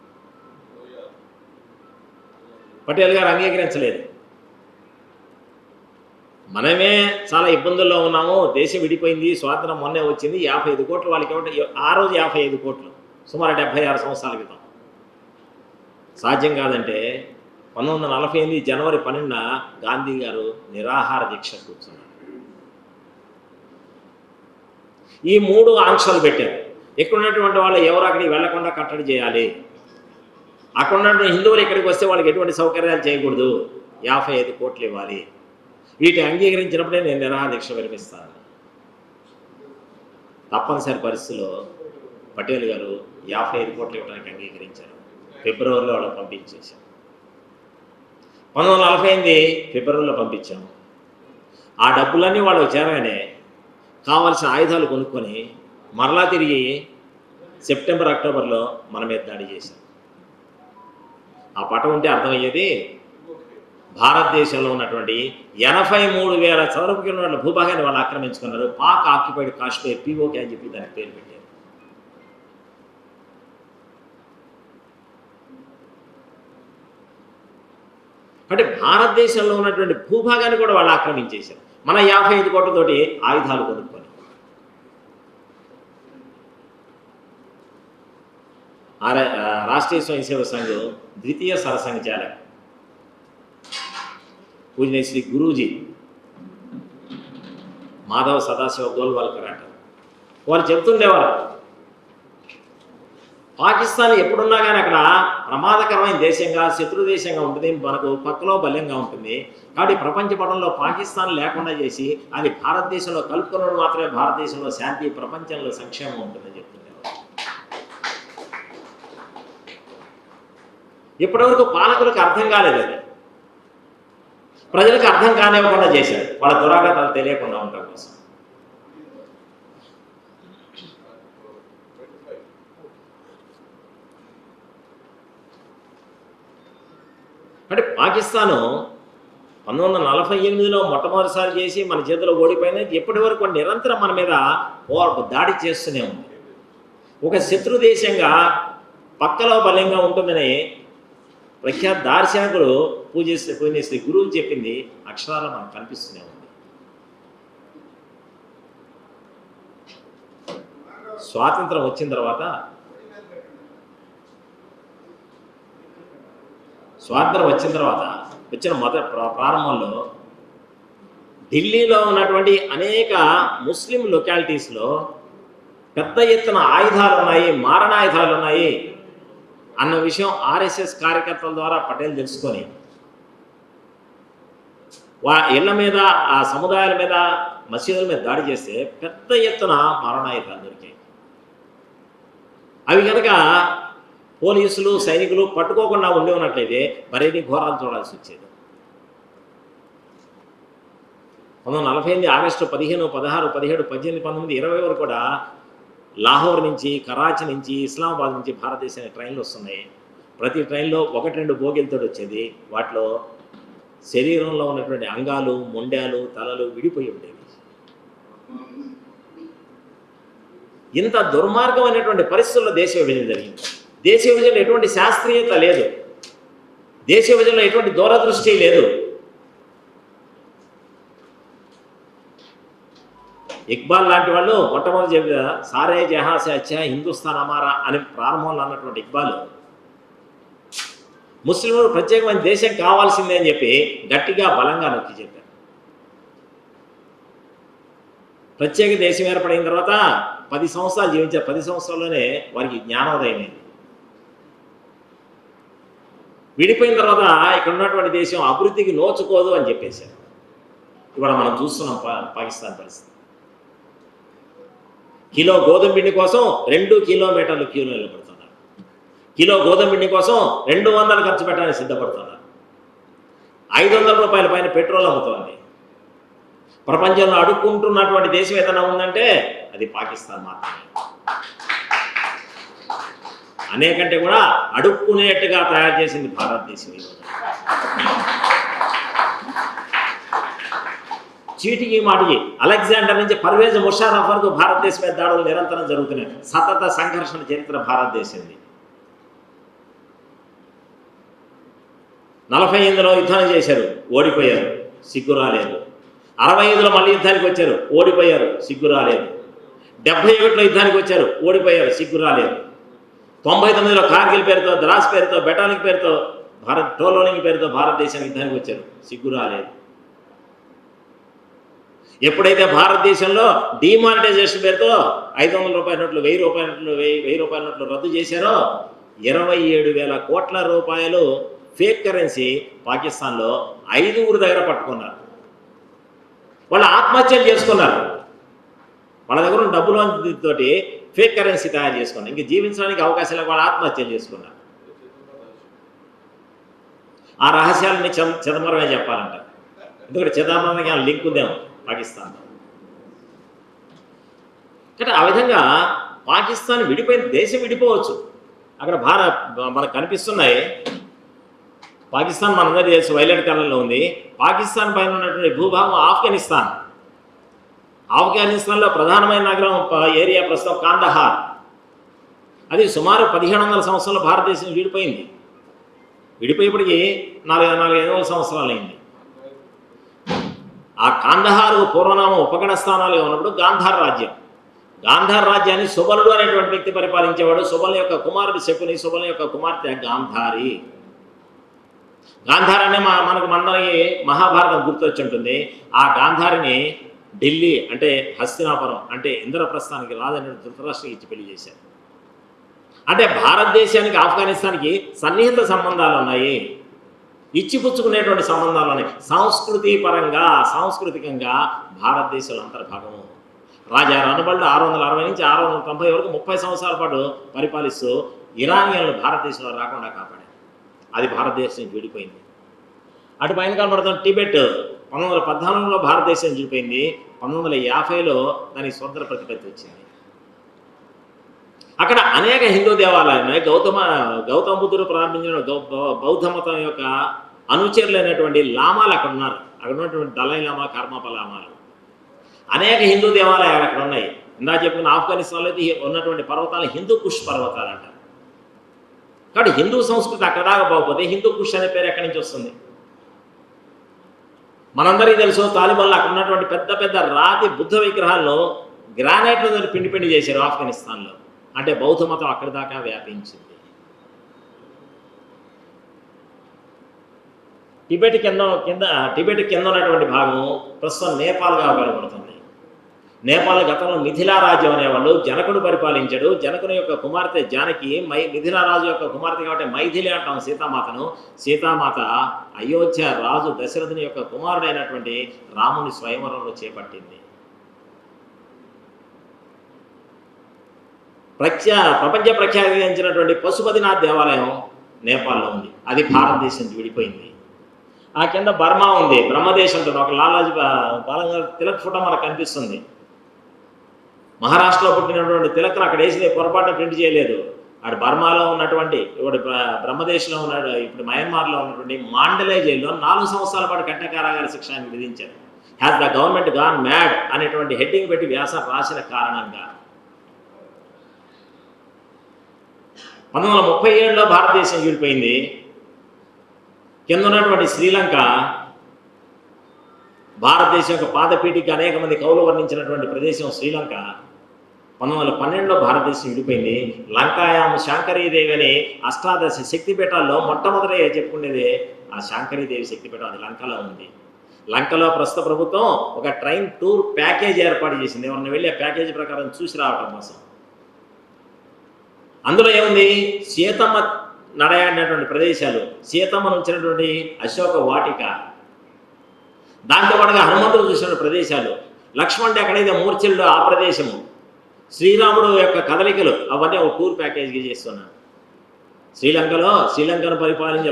S1: పటేల్ గారు అంగీకరించలేదు. మనమే చాలా ఇబ్బందుల్లో ఉన్నాము, దేశం విడిపోయింది, స్వాతంత్రం మొన్నే వచ్చింది, 55 కోట్లు వాళ్ళకి ఇవ్వడం, ఆ రోజు 55 కోట్లు సుమారు 76 సంవత్సరాల క్రితం సాధ్యం కాదంటే 1948 జనవరి 12న గాంధీ గారు నిరాహార దీక్ష కూర్చున్నారు. ఈ 3 ఆంక్షలు పెట్టారు. ఇక్కడ ఉన్నటువంటి వాళ్ళు ఎవరు అక్కడికి వెళ్లకుండా కట్టడి చేయాలి, అక్కడ ఉన్నటువంటి హిందువులు ఇక్కడికి వస్తే వాళ్ళకి ఎటువంటి సౌకర్యాలు చేయకూడదు, 55 కోట్లు ఇవ్వాలి. వీటి అంగీకరించినప్పుడే నేను నిరాహార దీక్ష విరమిస్తాను. తప్పనిసరి పరిస్థితుల్లో పటేల్ గారు 55 కోట్లు ఇవ్వడానికి అంగీకరించారు. ఫిబ్రవరిలో వాళ్ళని పంపించేశాం. 1948 ఫిబ్రవరిలో పంపించాము. ఆ డబ్బులన్నీ వాళ్ళు చేరగానే కావాల్సిన ఆయుధాలు కొనుక్కొని మరలా తిరిగి సెప్టెంబర్, అక్టోబర్లో మన మీద దాడి చేశాం. ఆ పటం ఉంటే అర్థమయ్యేది, భారతదేశంలో ఉన్నటువంటి 83,000 చదరపు కిలోమీటర్ల భూభాగాన్ని వాళ్ళు ఆక్రమించుకున్నారు. పాక్ ఆక్యుపైడ్ కాశ్మీర్, POK అని చెప్పి దానికి పేరు పెట్టారు. అంటే భారతదేశంలో ఉన్నటువంటి భూభాగాన్ని కూడా వాళ్ళు ఆక్రమించేశారు. మన 55 కోట్లతోటి ఆయుధాలు కొనుక్కొని. రాష్ట్రీయ స్వయం సేవక సంఘం ద్వితీయ సరసంఘచాలక్ పూజనీయ శ్రీ గురూజీ మాధవ్ సదాశివ గోల్వాల్కర్ అంటారు. వాళ్ళు చెప్తుండేవారు, పాకిస్తాన్ ఎప్పుడున్నా కానీ అక్కడ ప్రమాదకరమైన దేశంగా, శత్రు దేశంగా ఉంటుంది, మనకు పక్కలో బల్యంగా ఉంటుంది. కాబట్టి ప్రపంచ పటంలో పాకిస్తాన్ లేకుండా చేసి అది భారతదేశంలో కలుపుకున్నప్పుడు మాత్రమే భారతదేశంలో శాంతి, ప్రపంచంలో సంక్షేమం ఉంటుందని చెప్తుండేవారు. ఇప్పటివరకు పాలకులకు అర్థం కాలేదు, అది ప్రజలకు అర్థం కానివ్వకుండా చేశారు, వాళ్ళ దురాగతాలు తెలియకుండా ఉండడం కోసం. అంటే పాకిస్తాను 1948లో మొట్టమొదటిసారి చేసి మన చేతిలో ఓడిపోయిన ఇప్పటి వరకు నిరంతరం మన మీద దాడి చేస్తూనే ఉంది. ఒక శత్రు దేశంగా పక్కలో బలంగా ఉంటుందని ప్రఖ్యాత దార్శనికుడు పూజనీయ శ్రీ గురువు చెప్పింది అక్షరాలు మనకు కనిపిస్తూనే ఉంది. స్వాతంత్రం వచ్చిన తర్వాత వచ్చిన ప్రారంభంలో ఢిల్లీలో ఉన్నటువంటి అనేక ముస్లిం లొకాలిటీస్లో పెద్ద ఎత్తున ఆయుధాలు ఉన్నాయి, మారణాయుధాలు ఉన్నాయి అన్న విషయం RSS కార్యకర్తల ద్వారా పటేల్ తెలుసుకొని ఇళ్ల మీద, ఆ సముదాయాల మీద, మసీదుల మీద దాడి చేస్తే పెద్ద ఎత్తున మారణాయుధాలు దొరికాయి. అవి కనుక పోలీసులు సైనికులు పట్టుకోకుండా ఉండి ఉన్నట్లయితే మరిన్ని ఘోరాలు చూడాల్సి వచ్చేది. 1948 ఆగస్టు 15, 16, 17, 18, 19, 20 వరకు కూడా లాహోర్ నుంచి, కరాచీ నుంచి, ఇస్లామాబాద్ నుంచి భారతదేశానికి ట్రైన్లు వస్తున్నాయి. ప్రతి ట్రైన్లో 1-2 బోగీలతో వచ్చేది. వాటిలో శరీరంలో ఉన్నటువంటి అంగాలు, మొండాలు, తలలు విడిపోయి ఉండేవి. ఇంత దుర్మార్గమైనటువంటి పరిస్థితుల్లో దేశ విభజన జరిగింది. దేశ విభజనలో ఎటువంటి శాస్త్రీయత లేదు, దేశ విభజనలో ఎటువంటి దూరదృష్టి లేదు. ఇక్బాల్ లాంటి వాళ్ళు మొట్టమొదటి చెప్పిన సారే జహా సే అచ్చా హిందుస్థాన్ అమారా అని ప్రారంభంలో అన్నటువంటి ఇక్బాల్ ముస్లింలు ప్రత్యేకమైన దేశం కావాల్సిందే అని చెప్పి గట్టిగా బలంగా నొక్కి చెప్పారు. ప్రత్యేక దేశం ఏర్పడిన తర్వాత 10 సంవత్సరాలు జీవించారు. 10 సంవత్సరాల్లోనే వారికి జ్ఞానోదయం అయింది. విడిపోయిన తర్వాత ఇక్కడ ఉన్నటువంటి దేశం అభివృద్ధికి నోచుకోదు అని చెప్పేశారు. ఇవాళ మనం చూస్తున్నాం పాకిస్తాన్ పరిస్థితి. కిలో గోధుమ పిండి కోసం 2 కిలోమీటర్లు క్యూలో నిలబడుతున్నారు. కిలో గోధుమ పిండి కోసం 200 ఖర్చు పెట్టడానికి సిద్ధపడుతున్నారు. 500 రూపాయల పైన పెట్రోల్ అమ్ముతోంది. ప్రపంచంలో అడుక్కుంటున్నటువంటి దేశం ఏదైనా ఉందంటే అది పాకిస్తాన్ మాత్రమే. అనేకంటే కూడా అడుక్కునేట్టుగా తయారు చేసింది భారతదేశం. ఈరోజు చీటికి మాటికి అలెగ్జాండర్ నుంచి పర్వేజ్ ముషర్రఫ్ వరకు భారతదేశం మీద దాడులు నిరంతరం జరుగుతున్నాయి. సతత సంఘర్షణ చరిత్ర భారతదేశంది. 48లో యుద్ధం చేశారు, ఓడిపోయారు, సిగ్గు రాలేదు. 65లో మళ్ళీ యుద్ధానికి వచ్చారు, ఓడిపోయారు, సిగ్గు రాలేదు. 71లో యుద్ధానికి వచ్చారు, ఓడిపోయారు, సిగ్గు రాలేదు. 99లో కార్గిల్ పేరుతో, ద్రాస్ పేరుతో, బెటాలిక్ పేరుతో, టోలోనింగ్ పేరుతో భారతదేశానికి యుద్ధానికి వచ్చారు, సిగ్గు రాలేదు. ఎప్పుడైతే భారతదేశంలో డిమానిటైజేషన్ పేరుతో 500 రూపాయల నోట్లు, 1000 రూపాయల నోట్లు, 1000 రూపాయల నోట్లు రద్దు చేశారో 27,000 కోట్ల రూపాయలు ఫేక్ కరెన్సీ పాకిస్తాన్లో 5 దగ్గర పట్టుకున్నారు. వాళ్ళు ఆత్మహత్యలు చేసుకున్నారు. వాళ్ళ దగ్గర ఉన్న డబ్బులతోటి ఫేక్ కరెన్సీ తయారు చేసుకున్నారు. ఇంక జీవించడానికి అవకాశం లేక వాళ్ళు ఆత్మహత్యలు చేసుకున్నారు. ఆ రహస్యాలని చిదంబరమే చెప్పాలంట. ఎందుకంటే చిదంబరానికి లింక్ ఉందేమో పాకిస్తాన్లో. అంటే ఆ విధంగా పాకిస్తాన్ విడిపోయిన దేశం విడిపోవచ్చు. అక్కడ మనకు కనిపిస్తున్నాయి. పాకిస్తాన్ మనందరి దేశం వైలెట్ కలర్లో ఉంది. పాకిస్తాన్ పైన ఉన్నటువంటి భూభాగం ఆఫ్ఘనిస్తాన్. ఆఫ్ఘనిస్తాన్లో ప్రధానమైన నగరం ఏరియా ప్రస్తుతం కాందహార్. అది సుమారు 1700 సంవత్సరాలు భారతదేశం విడిపోయింది. విడిపోయేప్పటికీ 400-500 సంవత్సరాలు అయింది. ఆ కాందహారు పూర్వనామం ఉపగణ స్థానాలుగా ఉన్నప్పుడు గాంధార్ రాజ్యం. గాంధార్ రాజ్యాన్ని సుబలుడు అనేటువంటి వ్యక్తి పరిపాలించేవాడు. సుబల్ యొక్క కుమారుడు శకుని, సుబల్ యొక్క కుమార్తె గాంధారి. గాంధార్ అనే మనకు మందరికి మహాభారతం గుర్తొచ్చి ఉంటుంది. ఆ గాంధారిని ఢిల్లీ అంటే హస్తినాపురం అంటే ఇంద్రప్రస్థానికి రాజని ధృతరాష్ట్రకి ఇచ్చి పెళ్లి చేశారు. అంటే భారతదేశానికి ఆఫ్ఘనిస్తాన్కి సన్నిహిత సంబంధాలు ఉన్నాయి, ఇచ్చిపుచ్చుకునేటువంటి సంబంధాలు ఉన్నాయి. సంస్కృతి పరంగా, సాంస్కృతికంగా భారతదేశంలో అంతర్భాగము. రాజా రణబళ్ళు 660 నుంచి 690 వరకు 30 సంవత్సరాల పాటు పరిపాలిస్తూ ఇరానియన్లు భారతదేశంలో రాకుండా కాపాడారు. అది భారతదేశం విడిపోయింది. అటు పైన కనబడుతున్న టిబెట్ 1914లో భారతదేశం విడిపోయింది. 1950లో దానికి స్వతంత్ర ప్రతిపత్తి వచ్చింది. అక్కడ అనేక హిందూ దేవాలయాలు ఉన్నాయి. గౌతమ బుద్ధుడు ప్రారంభించిన బౌద్ధ మతం యొక్క అనుచరులైనటువంటి లామాలు అక్కడ ఉన్నారు. అక్కడ ఉన్నటువంటి దలై లామా, కర్మప లామాలు, అనేక హిందూ దేవాలయాలు అక్కడ ఉన్నాయి. ఇందా చెప్పుకున్న ఆఫ్ఘనిస్తాన్లో ఉన్నటువంటి పర్వతాలు హిందూ కుష్ పర్వతాలు అంటారు. కాబట్టి హిందూ సంస్కృతి అక్కడ దాకా పోకపోతే హిందూ కుష్ అనే పేరు ఎక్కడి నుంచి వస్తుంది? మనందరికీ తెలుసు, తాలిబాన్లు అక్కడ ఉన్నటువంటి పెద్ద పెద్ద రాతి బుద్ధ విగ్రహాల్లో గ్రానైట్లో పిండి పిండి చేశారు ఆఫ్ఘనిస్తాన్లో. అంటే బౌద్ధ మతం అక్కడి దాకా వ్యాపించింది. టిబెట్ కింద ఉన్నటువంటి భాగం ప్రస్తుతం నేపాల్గా కనబడుతుంది. నేపాల్ గతంలో మిథిలా రాజ్యం అనేవాళ్ళు. జనకుడు పరిపాలించాడు. జనకుని యొక్క కుమార్తె జానకి మిథిలా రాజు యొక్క కుమార్తె కాబట్టి మైథిలి అంటాం సీతామాతను. సీతామాత అయోధ్య రాజు దశరథుని యొక్క కుమారుడైనటువంటి రాముని స్వయంవరంలో చేపట్టింది. ప్రపంచ ప్రఖ్యాతించినటువంటి పశుపతినాథ్ దేవాలయం నేపాల్లో ఉంది, అది భారతదేశం నుంచి విడిపోయింది. ఆ కింద బర్మా ఉంది, బ్రహ్మదేశం ఉంటుంది, ఒక లాలాజీ బాలగంగాధర్ తిలక్ ఫోటో మనకు కనిపిస్తుంది. మహారాష్ట్రలో పుట్టినటువంటి తిలక్ను అక్కడ వేసి పొరపాటున ప్రింట్ చేయలేదు. అక్కడ బర్మాలో ఉన్నటువంటి ఇప్పుడు బ్రహ్మదేశంలో ఉన్నాడు, ఇప్పుడు మయన్మార్లో ఉన్నటువంటి మాండలే జైల్లో 4 సంవత్సరాల పాటు కఠిన కారాగార శిక్ష విధించారు. Has the government gone mad అనేటువంటి హెడ్డింగ్ పెట్టి వ్యాసం రాసిన కారణంగా 1937లో భారతదేశం విడిపోయింది. కింద ఉన్నటువంటి శ్రీలంక భారతదేశం యొక్క పాదపీఠికి అనేక మంది కవులు వర్ణించినటువంటి ప్రదేశం శ్రీలంక. 1912లో భారతదేశం విడిపోయింది. లంకాయాం శాంకరీదేవి అని అష్టాదశ శక్తిపీఠాల్లో మొట్టమొదటి చెప్పుకునేది ఆ శాంకరీదేవి శక్తిపీఠం, అది లంకలో ఉంది. లంకలో ప్రస్తుత ప్రభుత్వం ఒక ట్రైన్ టూర్ ప్యాకేజ్ ఏర్పాటు చేసింది, ఎవరిని వెళ్ళి ఆ ప్యాకేజీ ప్రకారం చూసి రావటం కోసం. అందులో ఏముంది, సీతమ్మ నడయాడినటువంటి ప్రదేశాలు, సీతమ్మను ఉంచినటువంటి అశోక వాటిక, దాంతోపాటుగా హనుమంతుడు చూసిన ప్రదేశాలు, లక్ష్మణుడు ఎక్కడైతే మూర్ఛల్లో ఆ ప్రదేశము, శ్రీరాముడు యొక్క కదలికలు, అవన్నీ ఒక టూర్ ప్యాకేజ్కి చేస్తున్నాను. శ్రీలంకను పరిపాలించి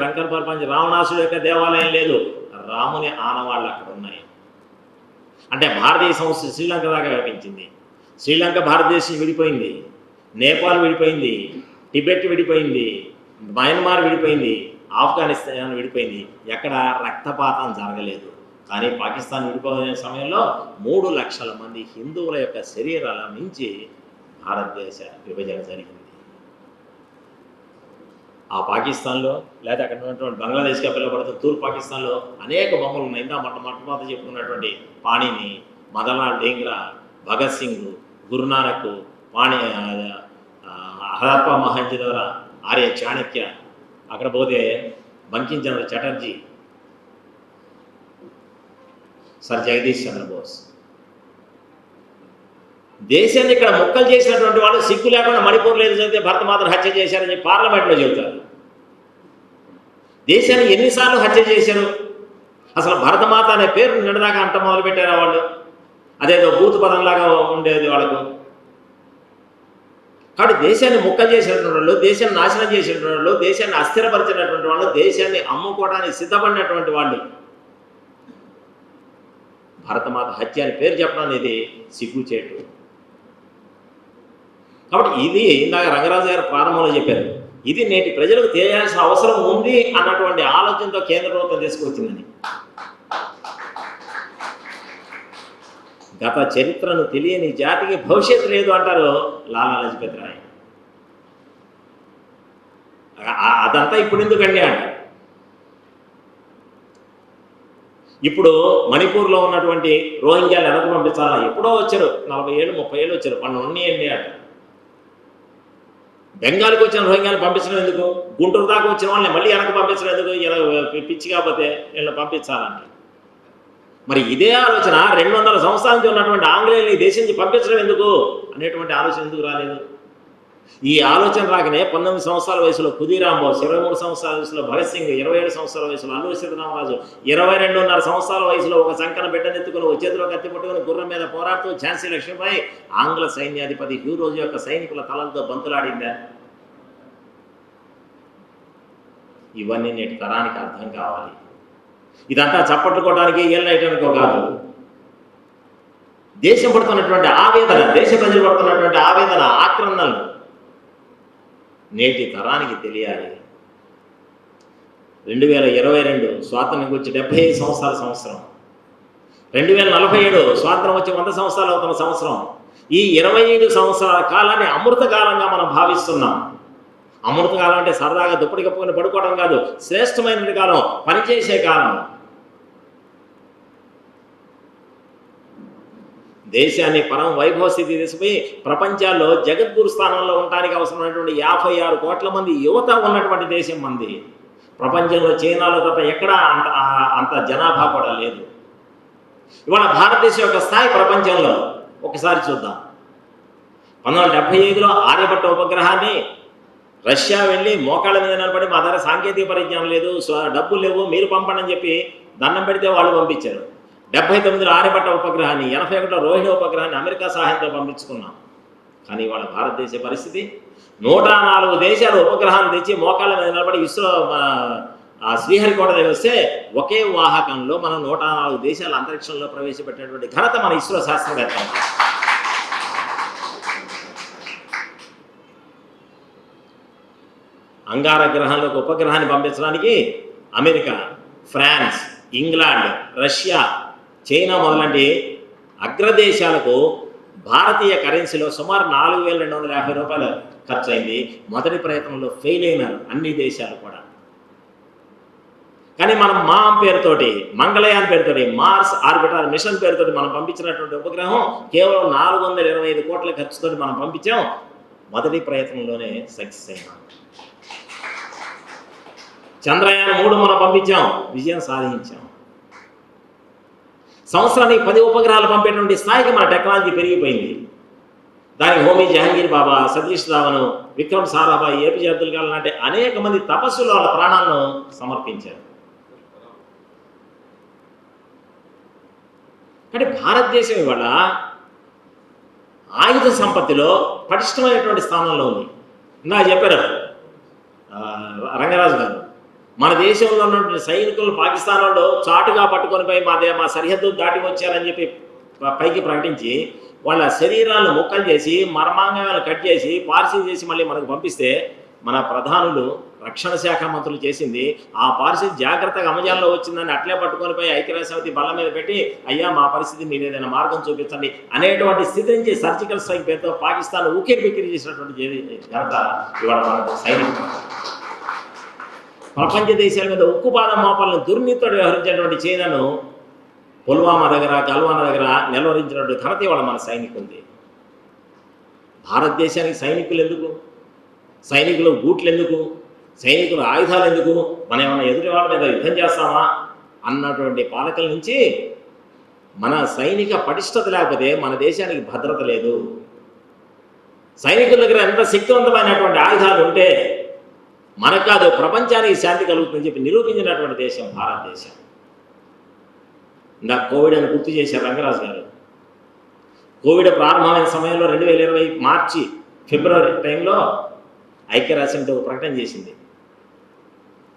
S1: రావణాసుడు యొక్క దేవాలయం లేదు, రాముని ఆనవాళ్ళు అక్కడ ఉన్నాయి. అంటే భారతీయ సంస్థ శ్రీలంక దాకా వ్యాపించింది. శ్రీలంక భారతదేశం విడిపోయింది, నేపాల్ విడిపోయింది, టిబెట్ విడిపోయింది, మయన్మార్ విడిపోయింది, ఆఫ్ఘనిస్తాన్ విడిపోయింది. ఎక్కడ రక్తపాతం జరగలేదు. కానీ పాకిస్తాన్ విడిపోయే సమయంలో 3 లక్షల మంది హిందువుల యొక్క శరీరాల నుంచి భారతదేశ విభజన జరిగింది. ఆ పాకిస్తాన్లో లేదా అక్కడ ఉన్నటువంటి బంగ్లాదేశ్గా పిలువబడుతున్న తూర్పు పాకిస్తాన్లో అనేక బొమ్మలు ఉన్నాయి. ఇందా మొట్టమొదటి చెప్పుకున్నటువంటి పాణిని, మదన్లాల్ డేంగ్రా, భగత్ సింగ్, గురునానక్, హరప్ప మహంజదవర, ఆర్య చాణక్య, అక్కడ పోతే బంకిం చంద్ర చటర్జీ, సర్ జగదీష్ చంద్రబోస్. దేశాన్ని ఇక్కడ ముక్కలు చేసినటువంటి వాళ్ళు సిగ్గు లేకుండా మణిపూర్లో ఏదో చదివితే భరతమాతను హత్య చేశారని చెప్పి పార్లమెంట్లో చెబుతారు. దేశాన్ని ఎన్నిసార్లు హత్య చేశారు? అసలు భరతమాత అనే పేరు నిన్నదాకా అంట మొదలుపెట్టారా వాళ్ళు? అదేదో భూత పదంలాగా ఉండేది వాళ్ళకు. కాబట్టి దేశాన్ని ముక్కలు చేసినటువంటి వాళ్ళు, దేశాన్ని నాశనం చేసినటువంటి వాళ్ళు, దేశాన్ని అస్థిరపరిచినటువంటి వాళ్ళు, దేశాన్ని అమ్ముకోవడానికి సిద్ధపడినటువంటి వాళ్ళు భరతమాత హత్య అని పేరు చెప్పడం అనేది సిగ్గుచేటు. కాబట్టి ఇది ఇందాక రంగరాజు గారు ప్రారంభంలో చెప్పారు, ఇది నేటి ప్రజలకు తెలియాల్సిన అవసరం ఉంది అన్నటువంటి ఆలోచనతో కేంద్ర ప్రభుత్వం తీసుకొచ్చిందని. గత చరిత్రను తెలియని జాతికి భవిష్యత్తు లేదు అంటారు లాలా లజపతి రాయ్. అదంతా ఇప్పుడు ఎందుకండి అంటారు. ఇప్పుడు మణిపూర్లో ఉన్నటువంటి రోహింగ్యాలు వెనక్కి పంపించాలా? ఎప్పుడో వచ్చారు, 40 ఏళ్ళు 30 ఏళ్ళు వచ్చారు, వాళ్ళు ఉన్నాయండి అంట. బెంగాల్కి వచ్చిన రోహింగ్యాలు పంపించడం ఎందుకు? గుంటూరు దాకా వచ్చిన వాళ్ళని మళ్ళీ వెనక్కి పంపించడం ఎందుకు? ఇలా పిచ్చి కాకపోతే వీళ్ళని పంపించాలంట. మరి ఇదే ఆలోచన 200 సంవత్సరాల నుంచి ఉన్నటువంటి ఆంగ్లేయుల్ని దేశం నుంచి పంపించడం ఎందుకు అనేటువంటి ఆలోచన ఎందుకు రాలేదు? ఈ ఆలోచన రాకనే 19 సంవత్సరాల వయసులో ఖుదీరామ్ బోస్, 23 సంవత్సరాల వయసులో భగత్ సింగ్, 27 సంవత్సరాల వయసులో అల్లూరి సీతారామరాజు, 22.5 సంవత్సరాల వయసులో ఒక సంకన బిడ్డనెత్తుకుని చేతిలో కత్తి పట్టుకుని గుర్రం మీద పోరాడుతూ ఝాన్సీ లక్ష్మీబాయి ఆంగ్ల సైన్యాధిపతి హ్యూ రోజు యొక్క సైనికుల తలలతో బంతులాడిందా? ఇవన్నీ నేటి తరానికి అర్థం కావాలి. ఇదంతా చప్పట్టుకోవడానికి ఏళ్ళైటానికో కాదు. దేశం పడుతున్నటువంటి ఆవేదన, దేశ ప్రజలు పడుతున్నటువంటి ఆవేదన, ఆక్రందనలు నేటి తరానికి తెలియాలి. 2022 స్వాతంత్రం వచ్చి 75 సంవత్సరాల సంవత్సరం, 2047 స్వాతంత్రం వచ్చి 100 సంవత్సరాలు అవుతున్న సంవత్సరం. ఈ 25 సంవత్సరాల కాలాన్ని అమృత కాలంగా మనం భావిస్తున్నాం. అమృత కాలం అంటే సరదాగా దుప్పటి కప్పుకొని పడుకోవడం కాదు, శ్రేష్టమైన కాలం, పనిచేసే కాలం. దేశాన్ని పరం వైభవ స్థితి తీసుకుపోయి ప్రపంచాల్లో జగద్గురు స్థానంలో ఉండడానికి అవసరమైనటువంటి 56 కోట్ల మంది యువత ఉన్నటువంటి దేశం మంది. ప్రపంచంలో చైనాలో తప్ప ఎక్కడా అంత జనాభా కూడా లేదు. ఇవాళ భారతదేశం యొక్క స్థాయి ప్రపంచంలో ఒకసారి చూద్దాం. 1975లో ఆర్యభట్ట ఉపగ్రహాన్ని రష్యా వెళ్ళి మోకాళ్ళ మీద నిలబడి మా దగ్గర సాంకేతిక పరిజ్ఞానం లేదు, డబ్బులు లేవు, మీరు పంపండి అని చెప్పి దండం పెడితే వాళ్ళు పంపించారు. 79లో ఆర్యభట్ట ఉపగ్రహాన్ని, 81లో రోహిణి ఉపగ్రహాన్ని అమెరికా సహాయంతో పంపించుకున్నాం. కానీ ఇవాళ భారతదేశ పరిస్థితి 104 దేశాలు ఉపగ్రహాన్ని తెచ్చి మోకాళ్ళ మీద నిలబడి ఇస్రో శ్రీహరికోట దగ్గర వస్తే ఒకే వాహకంలో మనం 104 దేశాల అంతరిక్షంలో ప్రవేశపెట్టినటువంటి ఘనత మన ఇస్రో శాస్త్రవేత్త. అంగార గ్రహంలోకి ఉపగ్రహాన్ని పంపించడానికి America, France, England, Russia, China మొదలంటి అగ్రదేశాలకు భారతీయ కరెన్సీలో సుమారు 4,250 రూపాయలు ఖర్చు అయింది. మొదటి ప్రయత్నంలో ఫెయిల్ అయినారు అన్ని దేశాలు కూడా. కానీ మనం మామ్ పేరుతోటి, మంగళయాన్ పేరుతోటి, మార్స్ ఆర్బిటర్ మిషన్ పేరుతోటి మనం పంపించినటువంటి ఉపగ్రహం కేవలం 425 కోట్ల ఖర్చుతో మనం పంపించాం. మొదటి ప్రయత్నంలోనే సక్సెస్ అయినాం. చంద్రయాన్ 3 మనం పంపించాం, విజయం సాధించాం. సంవత్సరానికి 10 ఉపగ్రహాలు పంపేటువంటి స్థాయికి మన టెక్నాలజీ పెరిగిపోయింది. దానికి హోమీ జహంగీర్ బాబా, సతీష్ ధావన్, విక్రమ్ సారాభాయ్, ఏపీజే అబ్దుల్ కలాం లాంటి అనేక మంది తపస్సులు వాళ్ళ ప్రాణాలను సమర్పించారు. అంటే భారతదేశం ఇవాళ ఆయుధ సంపత్తిలో పటిష్టమైనటువంటి స్థానంలో ఉంది. ఇందాక చెప్పారు రంగరాజు గారు, మన దేశంలో ఉన్నటువంటి సైనికులు పాకిస్తాన్ వాళ్ళు చాటుగా పట్టుకొని పోయి మా సరిహద్దు దాటి వచ్చారని చెప్పి పైకి ప్రకటించి వాళ్ళ శరీరాలను ముక్కలు చేసి మర్మాంగాలను కట్ చేసి పార్సిల్ చేసి మళ్ళీ మనకు పంపిస్తే మన ప్రధానులు రక్షణ శాఖ మంత్రులు చేసింది ఆ పార్సిల్ జాగ్రత్తగా అమజాన్లో వచ్చిందని అట్లే పట్టుకొని పోయి ఐక్యరాజ్యసమితి బల్ల మీద పెట్టి అయ్యా మా పరిస్థితి మీరు ఏదైనా మార్గం చూపించండి అనేటువంటి స్థితి నుంచి సర్జికల్ స్ట్రైక్ పేరుతో పాకిస్తాన్ ఉక్కిరి బిక్కిరి చేసినటువంటి ఘనత ఇవాళ మన సైనికులు. ప్రపంచ దేశాల మీద ఉక్కుపాదం మోపాలను దుర్నీతితో వ్యవహరించినటువంటి చైనాను పుల్వామా దగ్గర, గల్వానా దగ్గర నిలవరించినటువంటి ఘనత ఇవాళ మన సైనికుంది. భారతదేశానికి సైనికులు ఎందుకు, సైనికులు బూట్లు ఎందుకు, సైనికుల ఆయుధాలు ఎందుకు, మనం ఏమైనా ఎదుటి వాళ్ళ మీద యుద్ధం చేస్తామా అన్నటువంటి పాలకుల నుంచి మన సైనిక పటిష్టత లేకపోతే మన దేశానికి భద్రత లేదు. సైనికుల దగ్గర ఎంత శక్తివంతమైనటువంటి ఆయుధాలు ఉంటే మనకు కాదు ప్రపంచానికి శాంతి కలుగుతుందని చెప్పి నిరూపించినటువంటి దేశం భారతదేశం. ఇందాక కోవిడ్ అని గుర్తు చేశారు రంగరాజు గారు. కోవిడ్ ప్రారంభమైన సమయంలో 2020 మార్చి ఫిబ్రవరి టైంలో ఐక్యరాజ్యసమితి ఒక ప్రకటన చేసింది.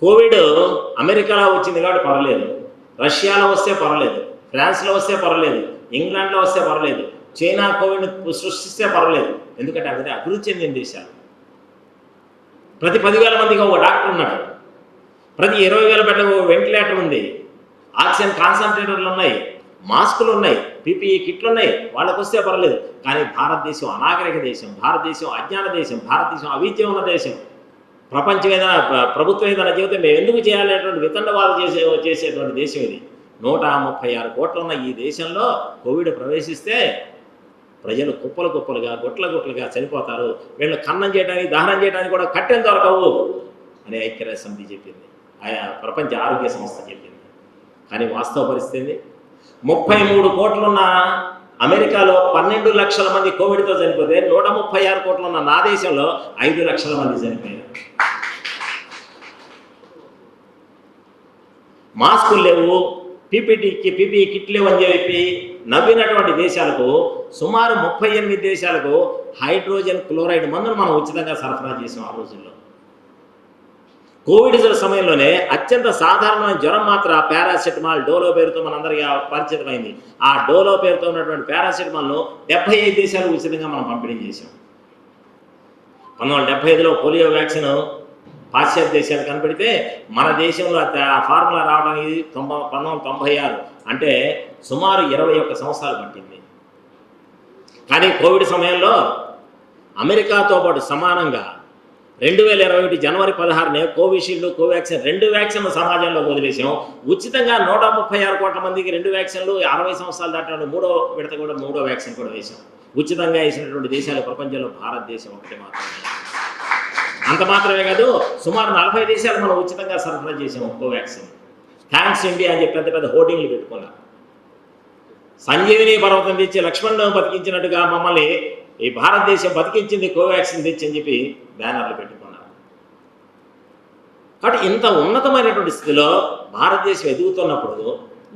S1: కోవిడ్ అమెరికాలో వచ్చింది కాబట్టి పర్వాలేదు, రష్యాలో వస్తే పర్వాలేదు, ఫ్రాన్స్లో వస్తే పర్వాలేదు, ఇంగ్లాండ్లో వస్తే పర్వాలేదు, చైనా కోవిడ్ని సృష్టిస్తే పర్వాలేదు. ఎందుకంటే అవి అభివృద్ధి చెందిన దేశాలు. ప్రతి 10,000 మందికి ఒక డాక్టర్ ఉన్నాడు, ప్రతి 20,000 బెడ్లకు ఒక వెంటిలేటర్ ఉంది, ఆక్సిజన్ కాన్సన్ట్రేటర్లు ఉన్నాయి, మాస్కులు ఉన్నాయి, పీపీఈ కిట్లు ఉన్నాయి. వాళ్ళకు వస్తే పర్వాలేదు. కానీ భారతదేశం అనాగరిక దేశం, భారతదేశం అజ్ఞాన దేశం, భారతదేశం అవిద్య ఉన్న దేశం. ప్రపంచం ఏదైనా ప్రభుత్వం ఏదైనా చెబితే మేము ఎందుకు చేయాలనేటువంటి వితండవాదం చేసేటువంటి దేశం ఇది. 136 కోట్లు ఉన్న ఈ దేశంలో కోవిడ్ ప్రవేశిస్తే ప్రజలు కుప్పలు కుప్పలుగా, గుట్ల గుట్లుగా చనిపోతారు. వీళ్ళు ఖననం చేయడానికి, దహనం చేయడానికి కూడా కట్టెలు దొరకవు అని ఐక్యరాజ్యసమితి చెప్పింది, ప్రపంచ ఆరోగ్య సంస్థ చెప్పింది. కానీ వాస్తవ పరిస్థితి 33 కోట్లున్న అమెరికాలో 12 లక్షల మంది కోవిడ్తో చనిపోతే 136 కోట్లున్న నా దేశంలో 5 లక్షల మంది చనిపోయారు. మాస్కులు లేవు, పీపీఈ కిట్ లేవు అని చెప్పి నవ్వినటువంటి దేశాలకు సుమారు 38 దేశాలకు హైడ్రోజన్ క్లోరైడ్ మందును మనం ఉచితంగా సరఫరా చేసాం ఆ రోజుల్లో. కోవిడ్ సమయంలోనే అత్యంత సాధారణమైన జ్వరం మాత్ర పారాసెటమాల్, డోలో పేరుతో మనందరికీ పరిచితమైంది. ఆ డోలో పేరుతో ఉన్నటువంటి పారాసెటమాల్ను 75 దేశాలు ఉచితంగా మనం పంపిణీ చేసాం. 1975లో పోలియో వ్యాక్సిన్ పాశ్చాత్య దేశాలు కనిపెడితే మన దేశంలో ఆ ఫార్ములా రావడానికి 1996 అంటే సుమారు 21 సంవత్సరాలు పట్టింది. కానీ కోవిడ్ సమయంలో అమెరికాతో పాటు సమానంగా 2021 జనవరి 16నే కోవిషీల్డ్, కోవాక్సిన్ 2 వ్యాక్సిన్లు సమాజంలో వదిలేసాం. ఉచితంగా 136 కోట్ల మందికి 2 వ్యాక్సిన్లు, 60 సంవత్సరాలు దాటిన 3వ విడత కూడా 3వ వ్యాక్సిన్ కూడా వేసాం. ఉచితంగా వేసినటువంటి దేశాలు ప్రపంచంలో భారతదేశం ఒకటి మాత్రమే. అంత మాత్రమే కాదు, సుమారు 40 దేశాలు మనం ఉచితంగా సరఫరా చేసాము కోవాక్సిన్. థ్యాంక్స్ ఇండియా అని చెప్పి పెద్ద పెద్ద హోర్డింగ్లు పెట్టుకున్నారు. సంజీవిని పర్వతం తెచ్చి లక్ష్మణ్ను బతికించినట్టుగా మమ్మల్ని ఈ భారతదేశం బతికించింది కోవాక్సిన్ తెచ్చి అని చెప్పి బ్యానర్లు పెట్టుకున్నారు. కాబట్టి ఇంత ఉన్నతమైనటువంటి స్థితిలో భారతదేశం ఎదుగుతున్నప్పుడు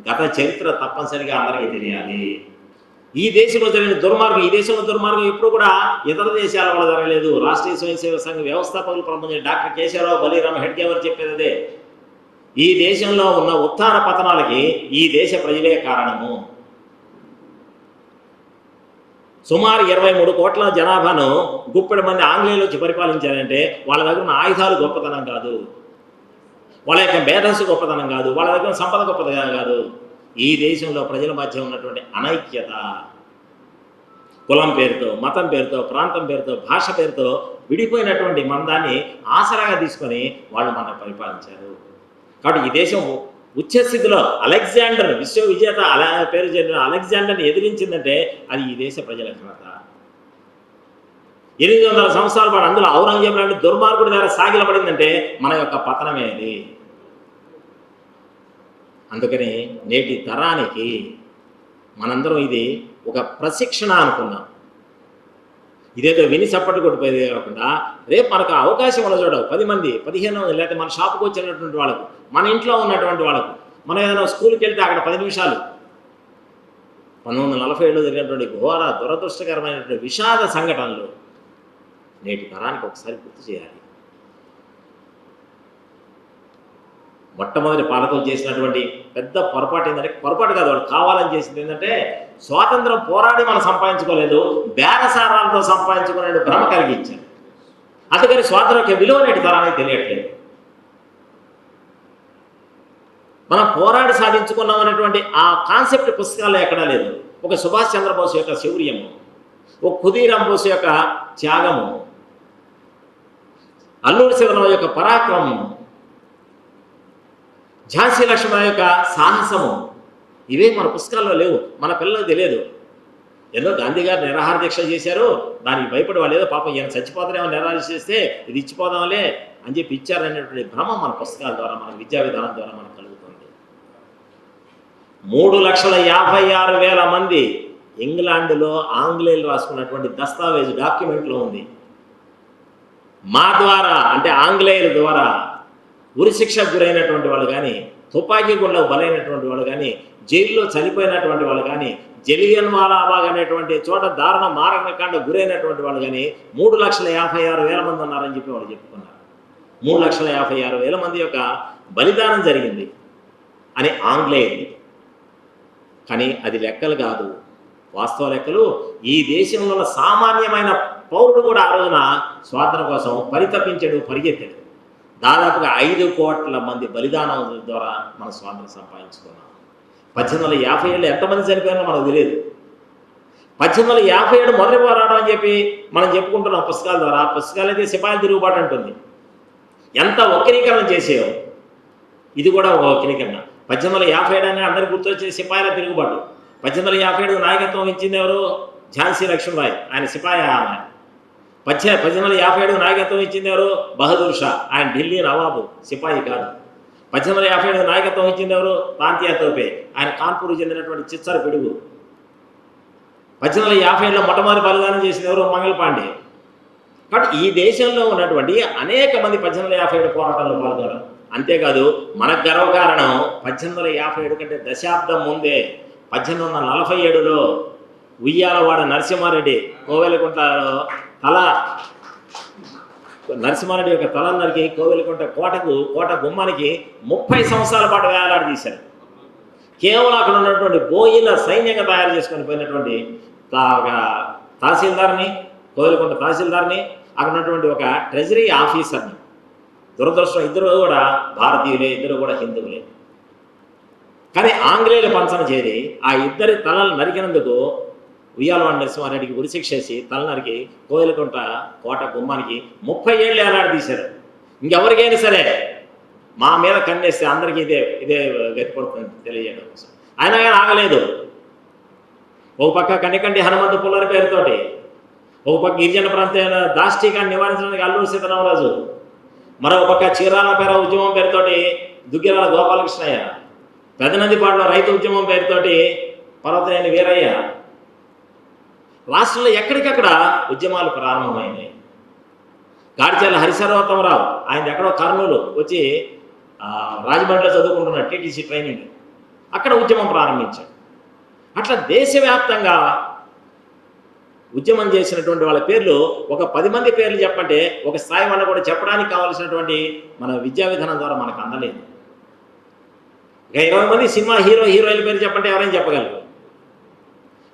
S1: గత చరిత్ర తప్పనిసరిగా అందరికీ తెలియాలి. ఈ దేశంలో జరిగిన దుర్మార్గం, ఈ దేశంలో దుర్మార్గం ఎప్పుడు కూడా ఇతర దేశాల వల్ల జరగలేదు. రాష్ట్రీయ స్వయం సేవక సంఘ వ్యవస్థాపకులు ప్రపంచం డాక్టర్ కేశవరావు బలిరామ హెడ్గేవర్ చెప్పేది అదే. ఈ దేశంలో ఉన్న ఉత్థాన పతనాలకి ఈ దేశ ప్రజలే కారణము. సుమారు 23 కోట్ల జనాభాను గుప్పెడు మంది ఆంగ్లేయులు వచ్చి పరిపాలించారంటే వాళ్ళ దగ్గర ఉన్న ఆయుధాలు గొప్పతనం కాదు, వాళ్ళ యొక్క మేధస్సు గొప్పతనం కాదు, వాళ్ళ దగ్గర సంపద గొప్పతనం కాదు. ఈ దేశంలో ప్రజల మధ్య ఉన్నటువంటి అనైక్యత, కులం పేరుతో, మతం పేరుతో, ప్రాంతం పేరుతో, భాష పేరుతో విడిపోయినటువంటి మందాన్ని ఆసరాగా తీసుకొని వాళ్ళు మన పరిపాలించారు. కాబట్టి ఈ దేశం ఉచ్చస్థితిలో అలెగ్జాండర్ విశ్వ విజేత పేరు చెందిన అలెగ్జాండర్ని ఎదిరించిందంటే అది ఈ దేశ ప్రజల ఘనత. 800 సంవత్సరాల పాటు అందులో ఔరంగజేబు లాంటి దుర్మార్గుడి ద్వారా సాగిలపడిందంటే మన యొక్క పతనమే అది. అందుకని నేటి తరానికి మనందరం ఇది ఒక ప్రశిక్షణ అనుకున్నాం. ఇదేదో విని సప్పట్టు కొట్టిపోయేది కాకుండా రేపు మనకు అవకాశం ఉన్న చూడ 10 మంది 15 మంది లేకపోతే మన షాపుకి వచ్చినటువంటి వాళ్ళకు, మన ఇంట్లో ఉన్నటువంటి వాళ్ళకు, మనం ఏదైనా స్కూల్కి వెళ్తే అక్కడ 10 నిమిషాలు 1947లో జరిగినటువంటి ఘోర దురదృష్టకరమైనటువంటి విషాద సంఘటనలు నేటి తరానికి ఒకసారి గుర్తు చేయాలి. మొట్టమొదటి పాలకులు చేసినటువంటి పెద్ద పొరపాటు ఏంటంటే, పొరపాటు కాదు వాళ్ళు కావాలని చేసింది ఏంటంటే, స్వాతంత్రం పోరాడి మనం సంపాదించుకోలేదు, బేరసారాలతో సంపాదించుకునే భ్రమ కలిగించారు. అందుకని స్వాతంత్రం యొక్క విలువ నేటి తరానికి తెలియట్లేదు. మనం పోరాడి సాధించుకున్నాం అనేటువంటి ఆ కాన్సెప్ట్ పుస్తకాల్లో ఎక్కడా లేదు. ఒక సుభాష్ చంద్రబోస్ యొక్క శౌర్యము, ఒక ఖుదీరాం బోస్ యొక్క త్యాగము, అల్లూరి సీతారామరాజు యొక్క పరాక్రమము, ఝాన్సీ లక్ష్మణ యొక్క సాహసము, ఇవే మన పుస్తకాల్లో లేవు, మన పిల్లలకు తెలియదు. ఏదో గాంధీ గారు నిరాహార దీక్ష చేశారు, దానికి భయపడి వాళ్ళు ఏదో పాపం ఈయన చచ్చిపోతారేమో నిరాహార చేస్తే ఇది ఇచ్చిపోదాంలే అని చెప్పి ఇచ్చారనేటువంటి భ్రమ మన పుస్తకాల ద్వారా, మన విద్యా విధానం ద్వారా మనకు కలుగుతుంది. 3,56,000 మంది ఇంగ్లాండ్లో ఆంగ్లేయులు రాసుకున్నటువంటి దస్తావేజు డాక్యుమెంట్లో ఉంది. మా ద్వారా అంటే ఆంగ్లేయుల ద్వారా ఉరిశిక్షకు గురైనటువంటి వాళ్ళు కానీ, తుపాకీ గుండకు బలైనటువంటి వాళ్ళు కానీ, జైల్లో చనిపోయినటువంటి వాళ్ళు కానీ, జలియన్ వాలాబాగ్ అనేటువంటి చోట దారుణ మారణకాండ గురైనటువంటి వాళ్ళు కానీ 3,56,000 మంది ఉన్నారని చెప్పి వాళ్ళు చెప్పుకున్నారు. 3,56,000 మంది యొక్క బలిదానం జరిగింది అని ఆంగ్లేయులు. కానీ అది లెక్కలు కాదు, వాస్తవ లెక్కలు. ఈ దేశంలో సామాన్యమైన పౌరుడు కూడా ఆ రోజున స్వాతంత్రం కోసం పరితపించాడు, పరిగెత్తాడు. దాదాపుగా 5 కోట్ల మంది బలిదానం ద్వారా మనం స్వాతంత్రం సంపాదించుకున్నాం. 1857 ఎంతమంది చనిపోయారో మనకు తెలియదు. 1857 మొదటి పోరాటం అని చెప్పి మనం చెప్పుకుంటున్నాం పుస్తకాల ద్వారా. పుస్తకాలు అయితే సిపాయిల తిరుగుబాటు అంటుంది. ఎంత వక్రీకరణ చేసేవో, ఇది కూడా ఒక వక్రీకరణ. 1857 అని అందరికి గుర్తొచ్చే సిపాయిల తిరుగుబాటు. 1857 నాయకత్వం ఇచ్చింది ఎవరు? ఝాన్సీ లక్ష్మీబాయి, ఆయన సిపాయి. 1857 నాయకత్వం ఇచ్చింది ఎవరు? బహదూర్ షా, ఆయన ఢిల్లీ నవాబు, సిపాయి కాదు. 1857 నాయకత్వం ఇచ్చింది ఎవరు? తాంతియా తోపే, ఆయన కాన్పూర్ చెందినటువంటి చిచ్చర పిడుగు. 1857లో మొట్టమొదటి బలిదానం చేసింది ఎవరు? మంగళ పాండే. కాబట్టి ఈ దేశంలో ఉన్నటువంటి అనేక మంది 1857 పోరాటంలో పాల్గొన్నారు. అంతేకాదు మనకు గర్వకారణం 1857 కంటే దశాబ్దం ముందే 1847లో ఉయ్యాలవాడ నరసింహారెడ్డి కోవెలకుంటలో నరసింహారెడ్డి యొక్క తల నరికి కోవెలకుంట కోట గుమ్మానికి 30 సంవత్సరాల పాటు వేలాడి తీశారు. కేవలం అక్కడ ఉన్నటువంటి బోయిల సైన్యంగా తయారు చేసుకొని పోయినటువంటి తహసీల్దార్ని, కోవెలకుంట తహసీల్దార్ని, అక్కడ ఉన్నటువంటి ఒక ట్రెజరీ ఆఫీసర్ని. దురదృష్టం, ఇద్దరు కూడా భారతీయులే, ఇద్దరు కూడా హిందువులే. కానీ ఆంగ్లేయుల పంచన చేరి ఆ ఇద్దరి తలలు నరికినందుకు ఉయ్యాలవాడ నరసింహారెడ్డికి ఉరిశిక్ష చేసి తల నరికి కోవెలకుంట కోట గుమ్మానికి 30 ఏళ్ళు ఏలాడి తీశారు. ఇంకెవరికైనా సరే మా మీద కన్నేస్తే అందరికీ ఇదే గతిపడుతుంది తెలియజేయడం కోసం. అయినా కానీ ఆగలేదు. ఒక పక్క కనికంటి హనుమంతు పుల్లరి పేరుతోటి, ఒక పక్క గిరిజన ప్రాంతాల దాష్టీకాన్ని నివారించడానికి అల్లూరి సీతారామరాజు, మరో పక్క చీరాల పేర ఉద్యమం పేరుతోటి దుగ్గిరాల గోపాలకృష్ణయ్య, పెదనందిపాడులో రైతు ఉద్యమం పేరుతోటి పర్వతనేని వీరయ్య. రాష్ట్రంలో ఎక్కడికక్కడ ఉద్యమాలు ప్రారంభమైనాయి. గాడిచర్ల హరిశర్వోత్తమరావు, ఆయన ఎక్కడో కర్నూలు వచ్చి రాజమండ్రిలో చదువుకుంటున్నాడు టీటీసీ ట్రైనింగ్, అక్కడ ఉద్యమం ప్రారంభించాడు. అట్లా దేశవ్యాప్తంగా ఉద్యమం చేసినటువంటి వాళ్ళ పేర్లు ఒక 10 మంది పేర్లు చెప్పంటే ఒక స్థాయి వల్ల కూడా చెప్పడానికి కావాల్సినటువంటి మన విద్యా విధానం ద్వారా మనకు అందలేదు. ఇక 20 మంది సినిమా హీరోయిన్ల పేరు చెప్పంటే ఎవరైనా చెప్పగలరు.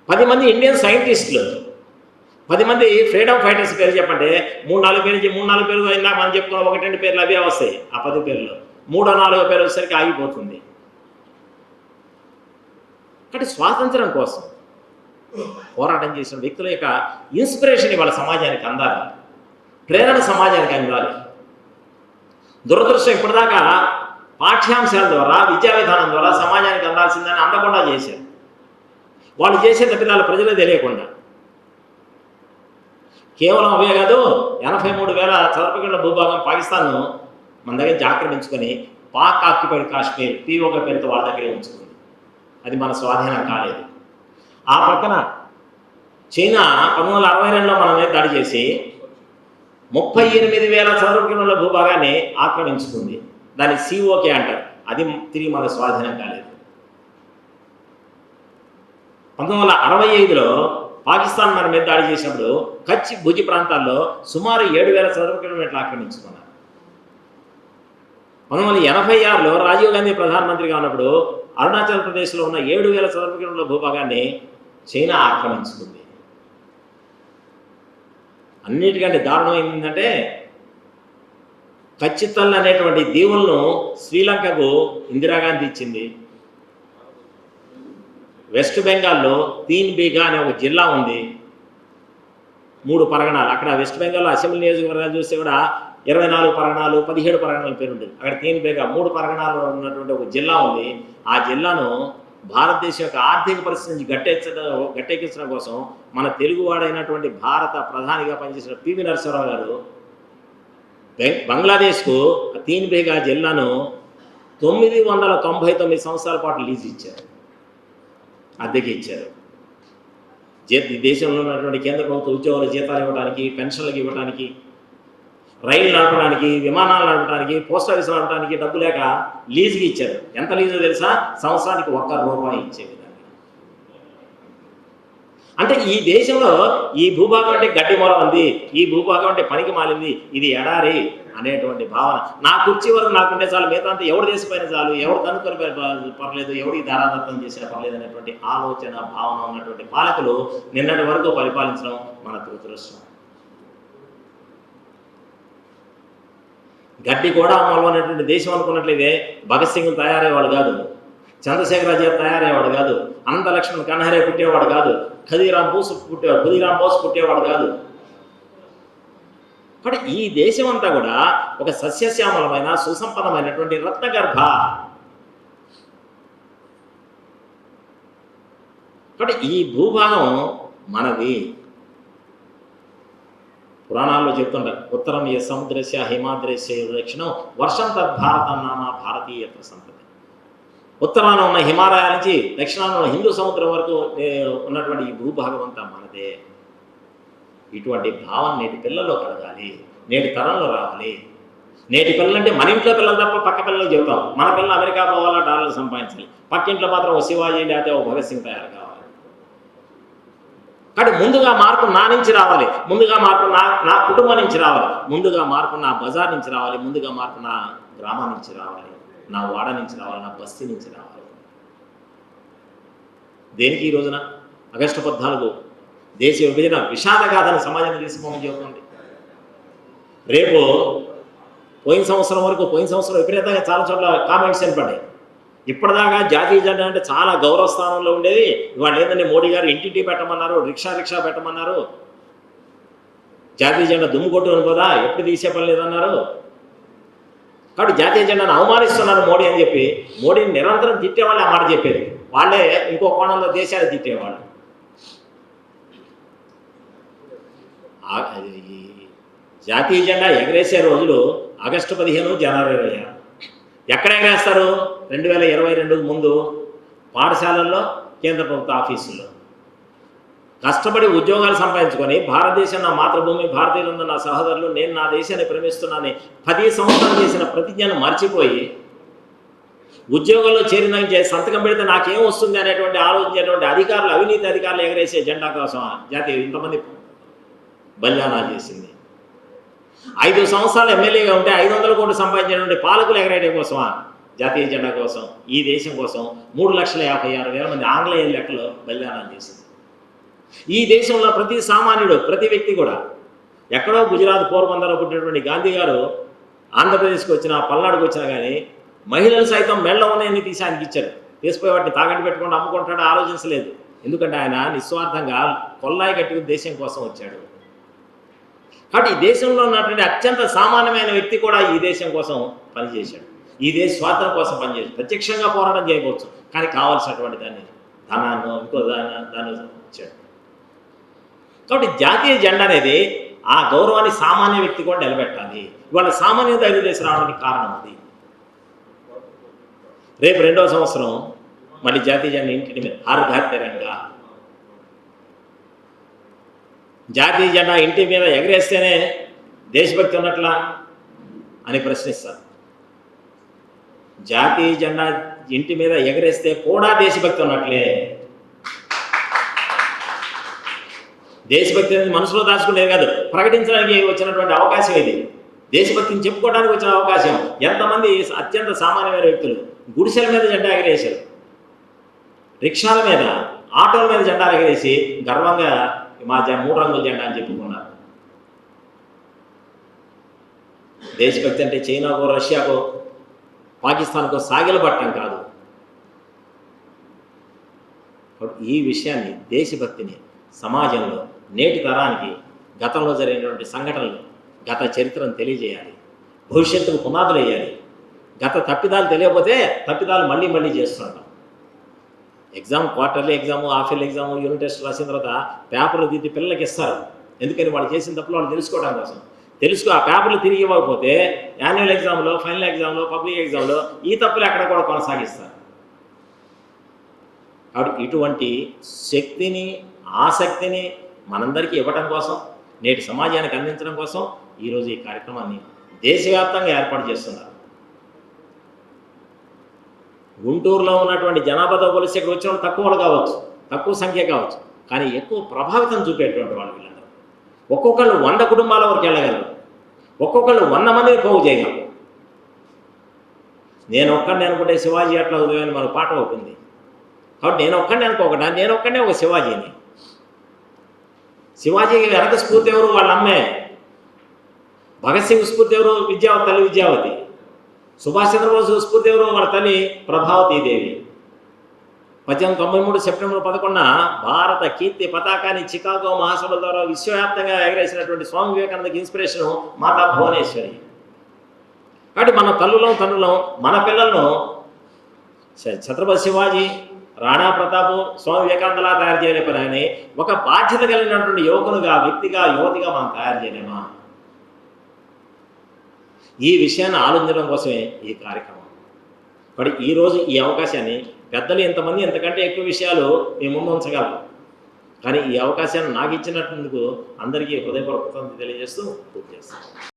S1: 10 మంది ఇండియన్ సైంటిస్టులు, 10 మంది ఫ్రీడమ్ ఫైటర్స్ పేరు చెప్పంటే 3-4 పేర్లు అయినా మనం చెప్పుకున్న 1-2 పేర్లు అవే వస్తాయి. ఆ 10 పేర్లు 3-4 పేరు వచ్చేసరికి ఆగిపోతుంది. కాబట్టి స్వాతంత్రం కోసం పోరాటం చేసిన వ్యక్తుల యొక్క ఇన్స్పిరేషన్ ఇవాళ సమాజానికి అందాలి, ప్రేరణ సమాజానికి అందాలి. దురదృష్టం ఇప్పటిదాకా పాఠ్యాంశాల ద్వారా విద్యా విధానం ద్వారా సమాజానికి అందాల్సిందని అందకుండా చేశారు. వాళ్ళు చేసే తప్పిదాలు ప్రజలే తెలియకుండా. కేవలం అవే కాదు, 83,000 చదరపు భూభాగం పాకిస్తాన్ మన దగ్గర ఆక్రమించుకొని పాక్ ఆక్యుపైడ్ కాశ్మీర్ పీఓగా పేరుతో వాళ్ళ దగ్గరే ఉంచుకుంది. అది మన స్వాధీనం కాలేదు. ఆ పక్కన చైనా 1962లో మన మీద దాడి చేసి 38,000 చదరపు కిలోమీటర్ల భూభాగాన్ని ఆక్రమించుకుంది. దాన్ని సిఓకే అంటారు. అది తిరిగి మన స్వాధీనం కాలేదు. 1965లో పాకిస్తాన్ మన మీద దాడి చేసినప్పుడు కచ్ భుజ్ ప్రాంతాల్లో సుమారు 7,000 చదరపు కిలోమీటర్లు ఆక్రమించుకున్నారు. 1986లో రాజీవ్ గాంధీ ప్రధానమంత్రిగా ఉన్నప్పుడు అరుణాచల్ ప్రదేశ్లో ఉన్న 7,000 చదరపు కిలోమీటర్ల భూభాగాన్ని చైనా ఆక్రమించుకుంది. అన్నిటికంటే దారుణం ఏంటంటే కచ్చితల్ అనేటువంటి దీవులను శ్రీలంకకు ఇందిరాగాంధీ ఇచ్చింది. వెస్ట్ బెంగాల్లో తీన్ బీగా అనే ఒక జిల్లా ఉంది, 3 పరగణాలు. అక్కడ వెస్ట్ బెంగాల్లో అసెంబ్లీ నియోజకవర్గాలు చూస్తే కూడా 24 పరగణాలు 17 పరగణాల పేరు ఉంటుంది. అక్కడ తీన్ బీగా 3 పరగణాలు ఉన్నటువంటి ఒక జిల్లా ఉంది. ఆ జిల్లాను భారతదేశం యొక్క ఆర్థిక పరిస్థితి నుంచి గట్టెక్కించడం కోసం మన తెలుగువాడైనటువంటి భారత ప్రధానిగా పనిచేసిన పివి నరసింహారావు గారు బంగ్లాదేశ్కు తీన్ బేగా జిల్లాను 999 సంవత్సరాల పాటు లీజు ఇచ్చారు, అద్దెకి ఇచ్చారు. దేశంలో ఉన్నటువంటి కేంద్ర ప్రభుత్వ ఉద్యోగుల జీతాలు ఇవ్వడానికి, పెన్షన్లకు ఇవ్వడానికి, రైలు నడపడానికి, విమానాలు నడపడానికి, పోస్ట్ ఆఫీస్ నడపడానికి డబ్బు లేక లీజుకి ఇచ్చారు. ఎంత లీజో తెలుసా? సంవత్సరానికి ₹1 ఇచ్చే విధంగా. అంటే ఈ దేశంలో ఈ భూభాగం అంటే గడ్డి మూల ఉంది, ఈ భూభాగం అంటే పనికి మాలింది, ఇది ఎడారి అనేటువంటి భావన. నా కుర్చీ వరకు నాకుంటే చాలు, మిగతా అంతా ఎవడు దేశపోయినా చాలు, ఎవడు కనుక్కొని పర్లేదు, ఎవడికి దారాదత్తం చేసినా పర్లేదు అనేటువంటి ఆలోచన భావన ఉన్నటువంటి పాలకులు నిన్నటి వరకు పరిపాలించడం మన దురదృష్టం. గడ్డి కూడా మొలవనటువంటి దేశం అనుకున్నట్లయితే భగత్ సింగ్ తయారయ్యేవాడు కాదు, చంద్రశేఖరాచార్య తయారయ్యేవాడు కాదు, అనంత లక్ష్మణ్ కన్హరే పుట్టేవాడు కాదు, ఖుదీరామ్ బోస్ పుట్టేవాడు కాదు. కాబట్టి ఈ దేశం అంతా కూడా ఒక సస్యశ్యామలమైన సుసంపన్నమైనటువంటి రత్నగర్భ. కాబట్టి ఈ భూభాగం మనది. పురాణాల్లో చెప్తుంటారు, ఉత్తరం ఏ సముద్రస్య హిమాద్రస్య దక్షిణం వర్షం తద్భారతం నామా భారతీయత్వ సంతతి. ఉత్తరాన ఉన్న హిమాలయాల నుంచి దక్షిణాన ఉన్న హిందూ సముద్రం వరకు ఉన్నటువంటి ఈ భూభాగం అంతా మనదే. ఇటువంటి భావన నేటి పిల్లల్లో కలగాలి, నేటి తరంలో రావాలి. నేటి పిల్లలంటే మన ఇంట్లో పిల్లలు తప్ప పక్క పిల్లలు చెబుతాం. మన పిల్లలు అమెరికా పోవాలా, డాలర్లు సంపాదించాలి, పక్కింట్లో మాత్రం ఓ శివాజీ లేకపోతే ఓ భగత్ సింగ్ తయారు కావాలి. కాబట్టి ముందుగా మార్పు నా నుంచి రావాలి, ముందుగా మార్పు నా కుటుంబం నుంచి రావాలి, ముందుగా మార్పు నా బజార్ నుంచి రావాలి, ముందుగా మార్పు నా గ్రామం నుంచి రావాలి, నా వాడ నుంచి రావాలి, నా బస్తీ నుంచి రావాలి. దేనికి ఈ రోజున ఆగస్టు 14 దేశ విభజన విషాదగాథను సమాజాన్ని తీసుకోమని చెబుతుంది. రేపు పోయిన సంవత్సరం విపరీతంగా చాలా చోట్ల కామెంట్స్ వినపడ్డాయి. ఇప్పటిదాకా జాతీయ జెండా అంటే చాలా గౌరవ స్థానంలో ఉండేది. ఇవాళ ఏంటంటే మోడీ గారు ఇంటింటి పెట్టమన్నారు, రిక్షా పెట్టమన్నారు, జాతీయ జెండా దుమ్ము కొట్టు అనుకోదా, ఎప్పుడు తీసే పని లేదన్నారు. కాబట్టి జాతీయ జెండాను అవమానిస్తున్నారు మోడీ అని చెప్పి మోడీని నిరంతరం తిట్టేవాళ్ళు ఆ మాట చెప్పేది. వాళ్ళే ఇంకో కోణంలో దేశాన్ని తిట్టేవాళ్ళు. జాతీయ జెండా ఎగరేసే రోజులు ఆగస్టు 15, జనవరి 26. ఎక్కడ ఎగరేస్తారు? 2022 ముందు పాఠశాలల్లో, కేంద్ర ప్రభుత్వ ఆఫీసుల్లో కష్టపడి ఉద్యోగాలు సంపాదించుకొని భారతదేశం నా మాతృభూమి, భారతీయులందరూ నా సహోదరులు, నేను నా దేశాన్ని ప్రేమిస్తున్నానని 10 సంవత్సరాలు చేసిన ప్రతిజ్ఞను మర్చిపోయి ఉద్యోగంలో చేరిన సంతకం పెడితే నాకేం వస్తుంది అనేటువంటి ఆలోచించేటువంటి అధికారులు, అవినీతి అధికారులు ఎగరేసే జెండా కోసం జాతీయ ఇంతమంది బలిదానాలు చేసింది. 5 సంవత్సరాలు ఎమ్మెల్యేగా ఉంటే 500 కోట్లు సంపాదించినటువంటి పాలకులు ఎగరేయడం కోసమా? జాతీయ జెండా కోసం, ఈ దేశం కోసం 3,56,000 మంది ఆంగ్లేయ లెక్కలో బలిదానాలు చేసింది. ఈ దేశంలో ప్రతి సామాన్యుడు, ప్రతి వ్యక్తి కూడా, ఎక్కడో గుజరాత్ పోర్బందర్లో పుట్టినటువంటి గాంధీ గారు ఆంధ్రప్రదేశ్కి వచ్చినా, పల్నాడుకు వచ్చినా కానీ మహిళలు సైతం మెళ్ళ ఉన్నాయని తీసి ఆయనకి ఇచ్చారు. తీసిపోయి వాటిని తాకట్టు పెట్టుకుంటూ అమ్ముకుంటాడో ఆలోచించలేదు. ఎందుకంటే ఆయన నిస్వార్థంగా కొల్లాయి కట్టుకుని దేశం కోసం వచ్చాడు. కాబట్టి ఈ దేశంలో ఉన్నటువంటి అత్యంత సామాన్యమైన వ్యక్తి కూడా ఈ దేశం కోసం పనిచేశాడు. ఈ దేశ స్వార్థం కోసం పనిచేశాడు. ప్రత్యక్షంగా పోరాటం చేయవచ్చు, కానీ కావాల్సినటువంటి ధనాన్ని ఇంకో దాన్ని ఇచ్చాడు. కాబట్టి జాతీయ జెండా అనేది ఆ గౌరవాన్ని సామాన్య వ్యక్తి కూడా నిలబెట్టాలి. ఇవాళ సామాన్య తెలుగుదేశం రావడానికి కారణం అది. రేపు 2వ సంవత్సరం మళ్ళీ జాతీయ జెండా ఇంటి మీద హర్ ఘర్ తిరంగా, జాతీయ జెండా ఇంటి మీద ఎగరేస్తేనే దేశభక్తి ఉన్నట్లా అని ప్రశ్నిస్తారు. జాతీయ జెండా ఇంటి మీద ఎగరేస్తే కూడా దేశభక్తి ఉన్నట్లే. దేశభక్తి అనేది మనసులో దాచుకునేది కాదు, ప్రకటించడానికి వచ్చినటువంటి అవకాశం ఇది. దేశభక్తిని చెప్పుకోవడానికి వచ్చిన అవకాశం. ఎంతమంది అత్యంత సామాన్యమైన వ్యక్తులు గుడిసెల మీద జెండా ఎగరేశారు, రిక్షాల మీద, ఆటోల మీద జెండా ఎగరేసి గర్వంగా మా 3 రంగుల జెండా అని చెప్పుకున్నారు. దేశభక్తి అంటే చైనాకో, రష్యాకో, పాకిస్తాన్కో సాగిలబట్టం కాదు. ఈ విషయాన్ని, దేశభక్తిని సమాజంలో నేటి తరానికి గతంలో జరిగినటువంటి సంఘటనలు, గత చరిత్రను తెలియజేయాలి. భవిష్యత్తుకు పునాదులు వేయాలి. గత తప్పిదాలు తెలియకపోతే తప్పిదాలు మళ్ళీ మళ్ళీ చేస్తుంటాం. Exam, quarterly exam, half yearly exam, unit test రాసిన తర్వాత పేపర్లు దిద్ది పిల్లలకి ఇస్తారు. ఎందుకని? వాళ్ళు చేసిన తప్పులు వాళ్ళు తెలుసుకోవడం కోసం. ఆ పేపర్లు తిరిగి ఇవ్వకపోతే యాన్యువల్ ఎగ్జామ్లో, ఫైనల్ ఎగ్జామ్లో, పబ్లిక్ ఎగ్జామ్లో ఈ తప్పులు ఎక్కడ కూడా కొనసాగిస్తారు. కాబట్టి ఇటువంటి శక్తిని, ఆసక్తిని మనందరికీ ఇవ్వడం కోసం, నేటి సమాజానికి అందించడం కోసం ఈరోజు ఈ కార్యక్రమాన్ని దేశవ్యాప్తంగా ఏర్పాటు చేస్తున్నారు. గుంటూరులో ఉన్నటువంటి జనాభాతో పోలిస్తే ఇక్కడ వచ్చిన తక్కువ కావచ్చు, తక్కువ సంఖ్య కావచ్చు, కానీ ఎక్కువ ప్రభావితం చూపేటువంటి వాళ్ళు వీళ్ళందరూ. ఒక్కొక్కళ్ళు 100 కుటుంబాల వరకు వెళ్ళగలరు, ఒక్కొక్కళ్ళు 100 మందిని పోగు చేయగలరు. నేను ఒక్కడిని అనుకుంటే శివాజీ అట్లా ఉదయమని మన పాట అవుతుంది. కాబట్టి నేను ఒక్కడిని అనుకోకుండా, నేను ఒక్కడే ఒక శివాజీని. శివాజీకి వెనక స్ఫూర్తి ఎవరు? వాళ్ళ అమ్మే. భగత్ సింగ్ స్ఫూర్తి ఎవరు? విద్యావతి, తల్లి విద్యావతి. సుభాష్ చంద్రబోస్ స్ఫూర్తి ఎవరు? వాళ్ళ తల్లి ప్రభావతీదేవి. 1893 సెప్టెంబర్ 11న భారత కీర్తి పతాకాన్ని చికాగో మహాసభ ద్వారా విశ్వవ్యాప్తంగా ఎగరేసినటువంటి స్వామి వివేకానందకి ఇన్స్పిరేషను మాతా భువనేశ్వరి. కాబట్టి మన తండ్రులం, మన పిల్లలను ఛత్రపతి శివాజీ, రాణా ప్రతాపు, స్వామి వివేకానందలా తయారు చేయలేపని ఒక బాధ్యత కలిగినటువంటి యువకునిగా, వ్యక్తిగా, యువతిగా మనం తయారు చేయలేమా? ఈ విషయాన్ని ఆలోచించడం కోసమే ఈ కార్యక్రమం. కాబట్టి ఈరోజు ఈ అవకాశాన్ని పెద్దలు ఎంతమంది ఎంతకంటే ఎక్కువ విషయాలు మీ ముందు ఉంచగలరు. కానీ ఈ అవకాశాన్ని నాకు ఇచ్చినట్టుకు అందరికీ హృదయపూర్వకంగా తెలియజేస్తూ పూర్తి చేస్తాను.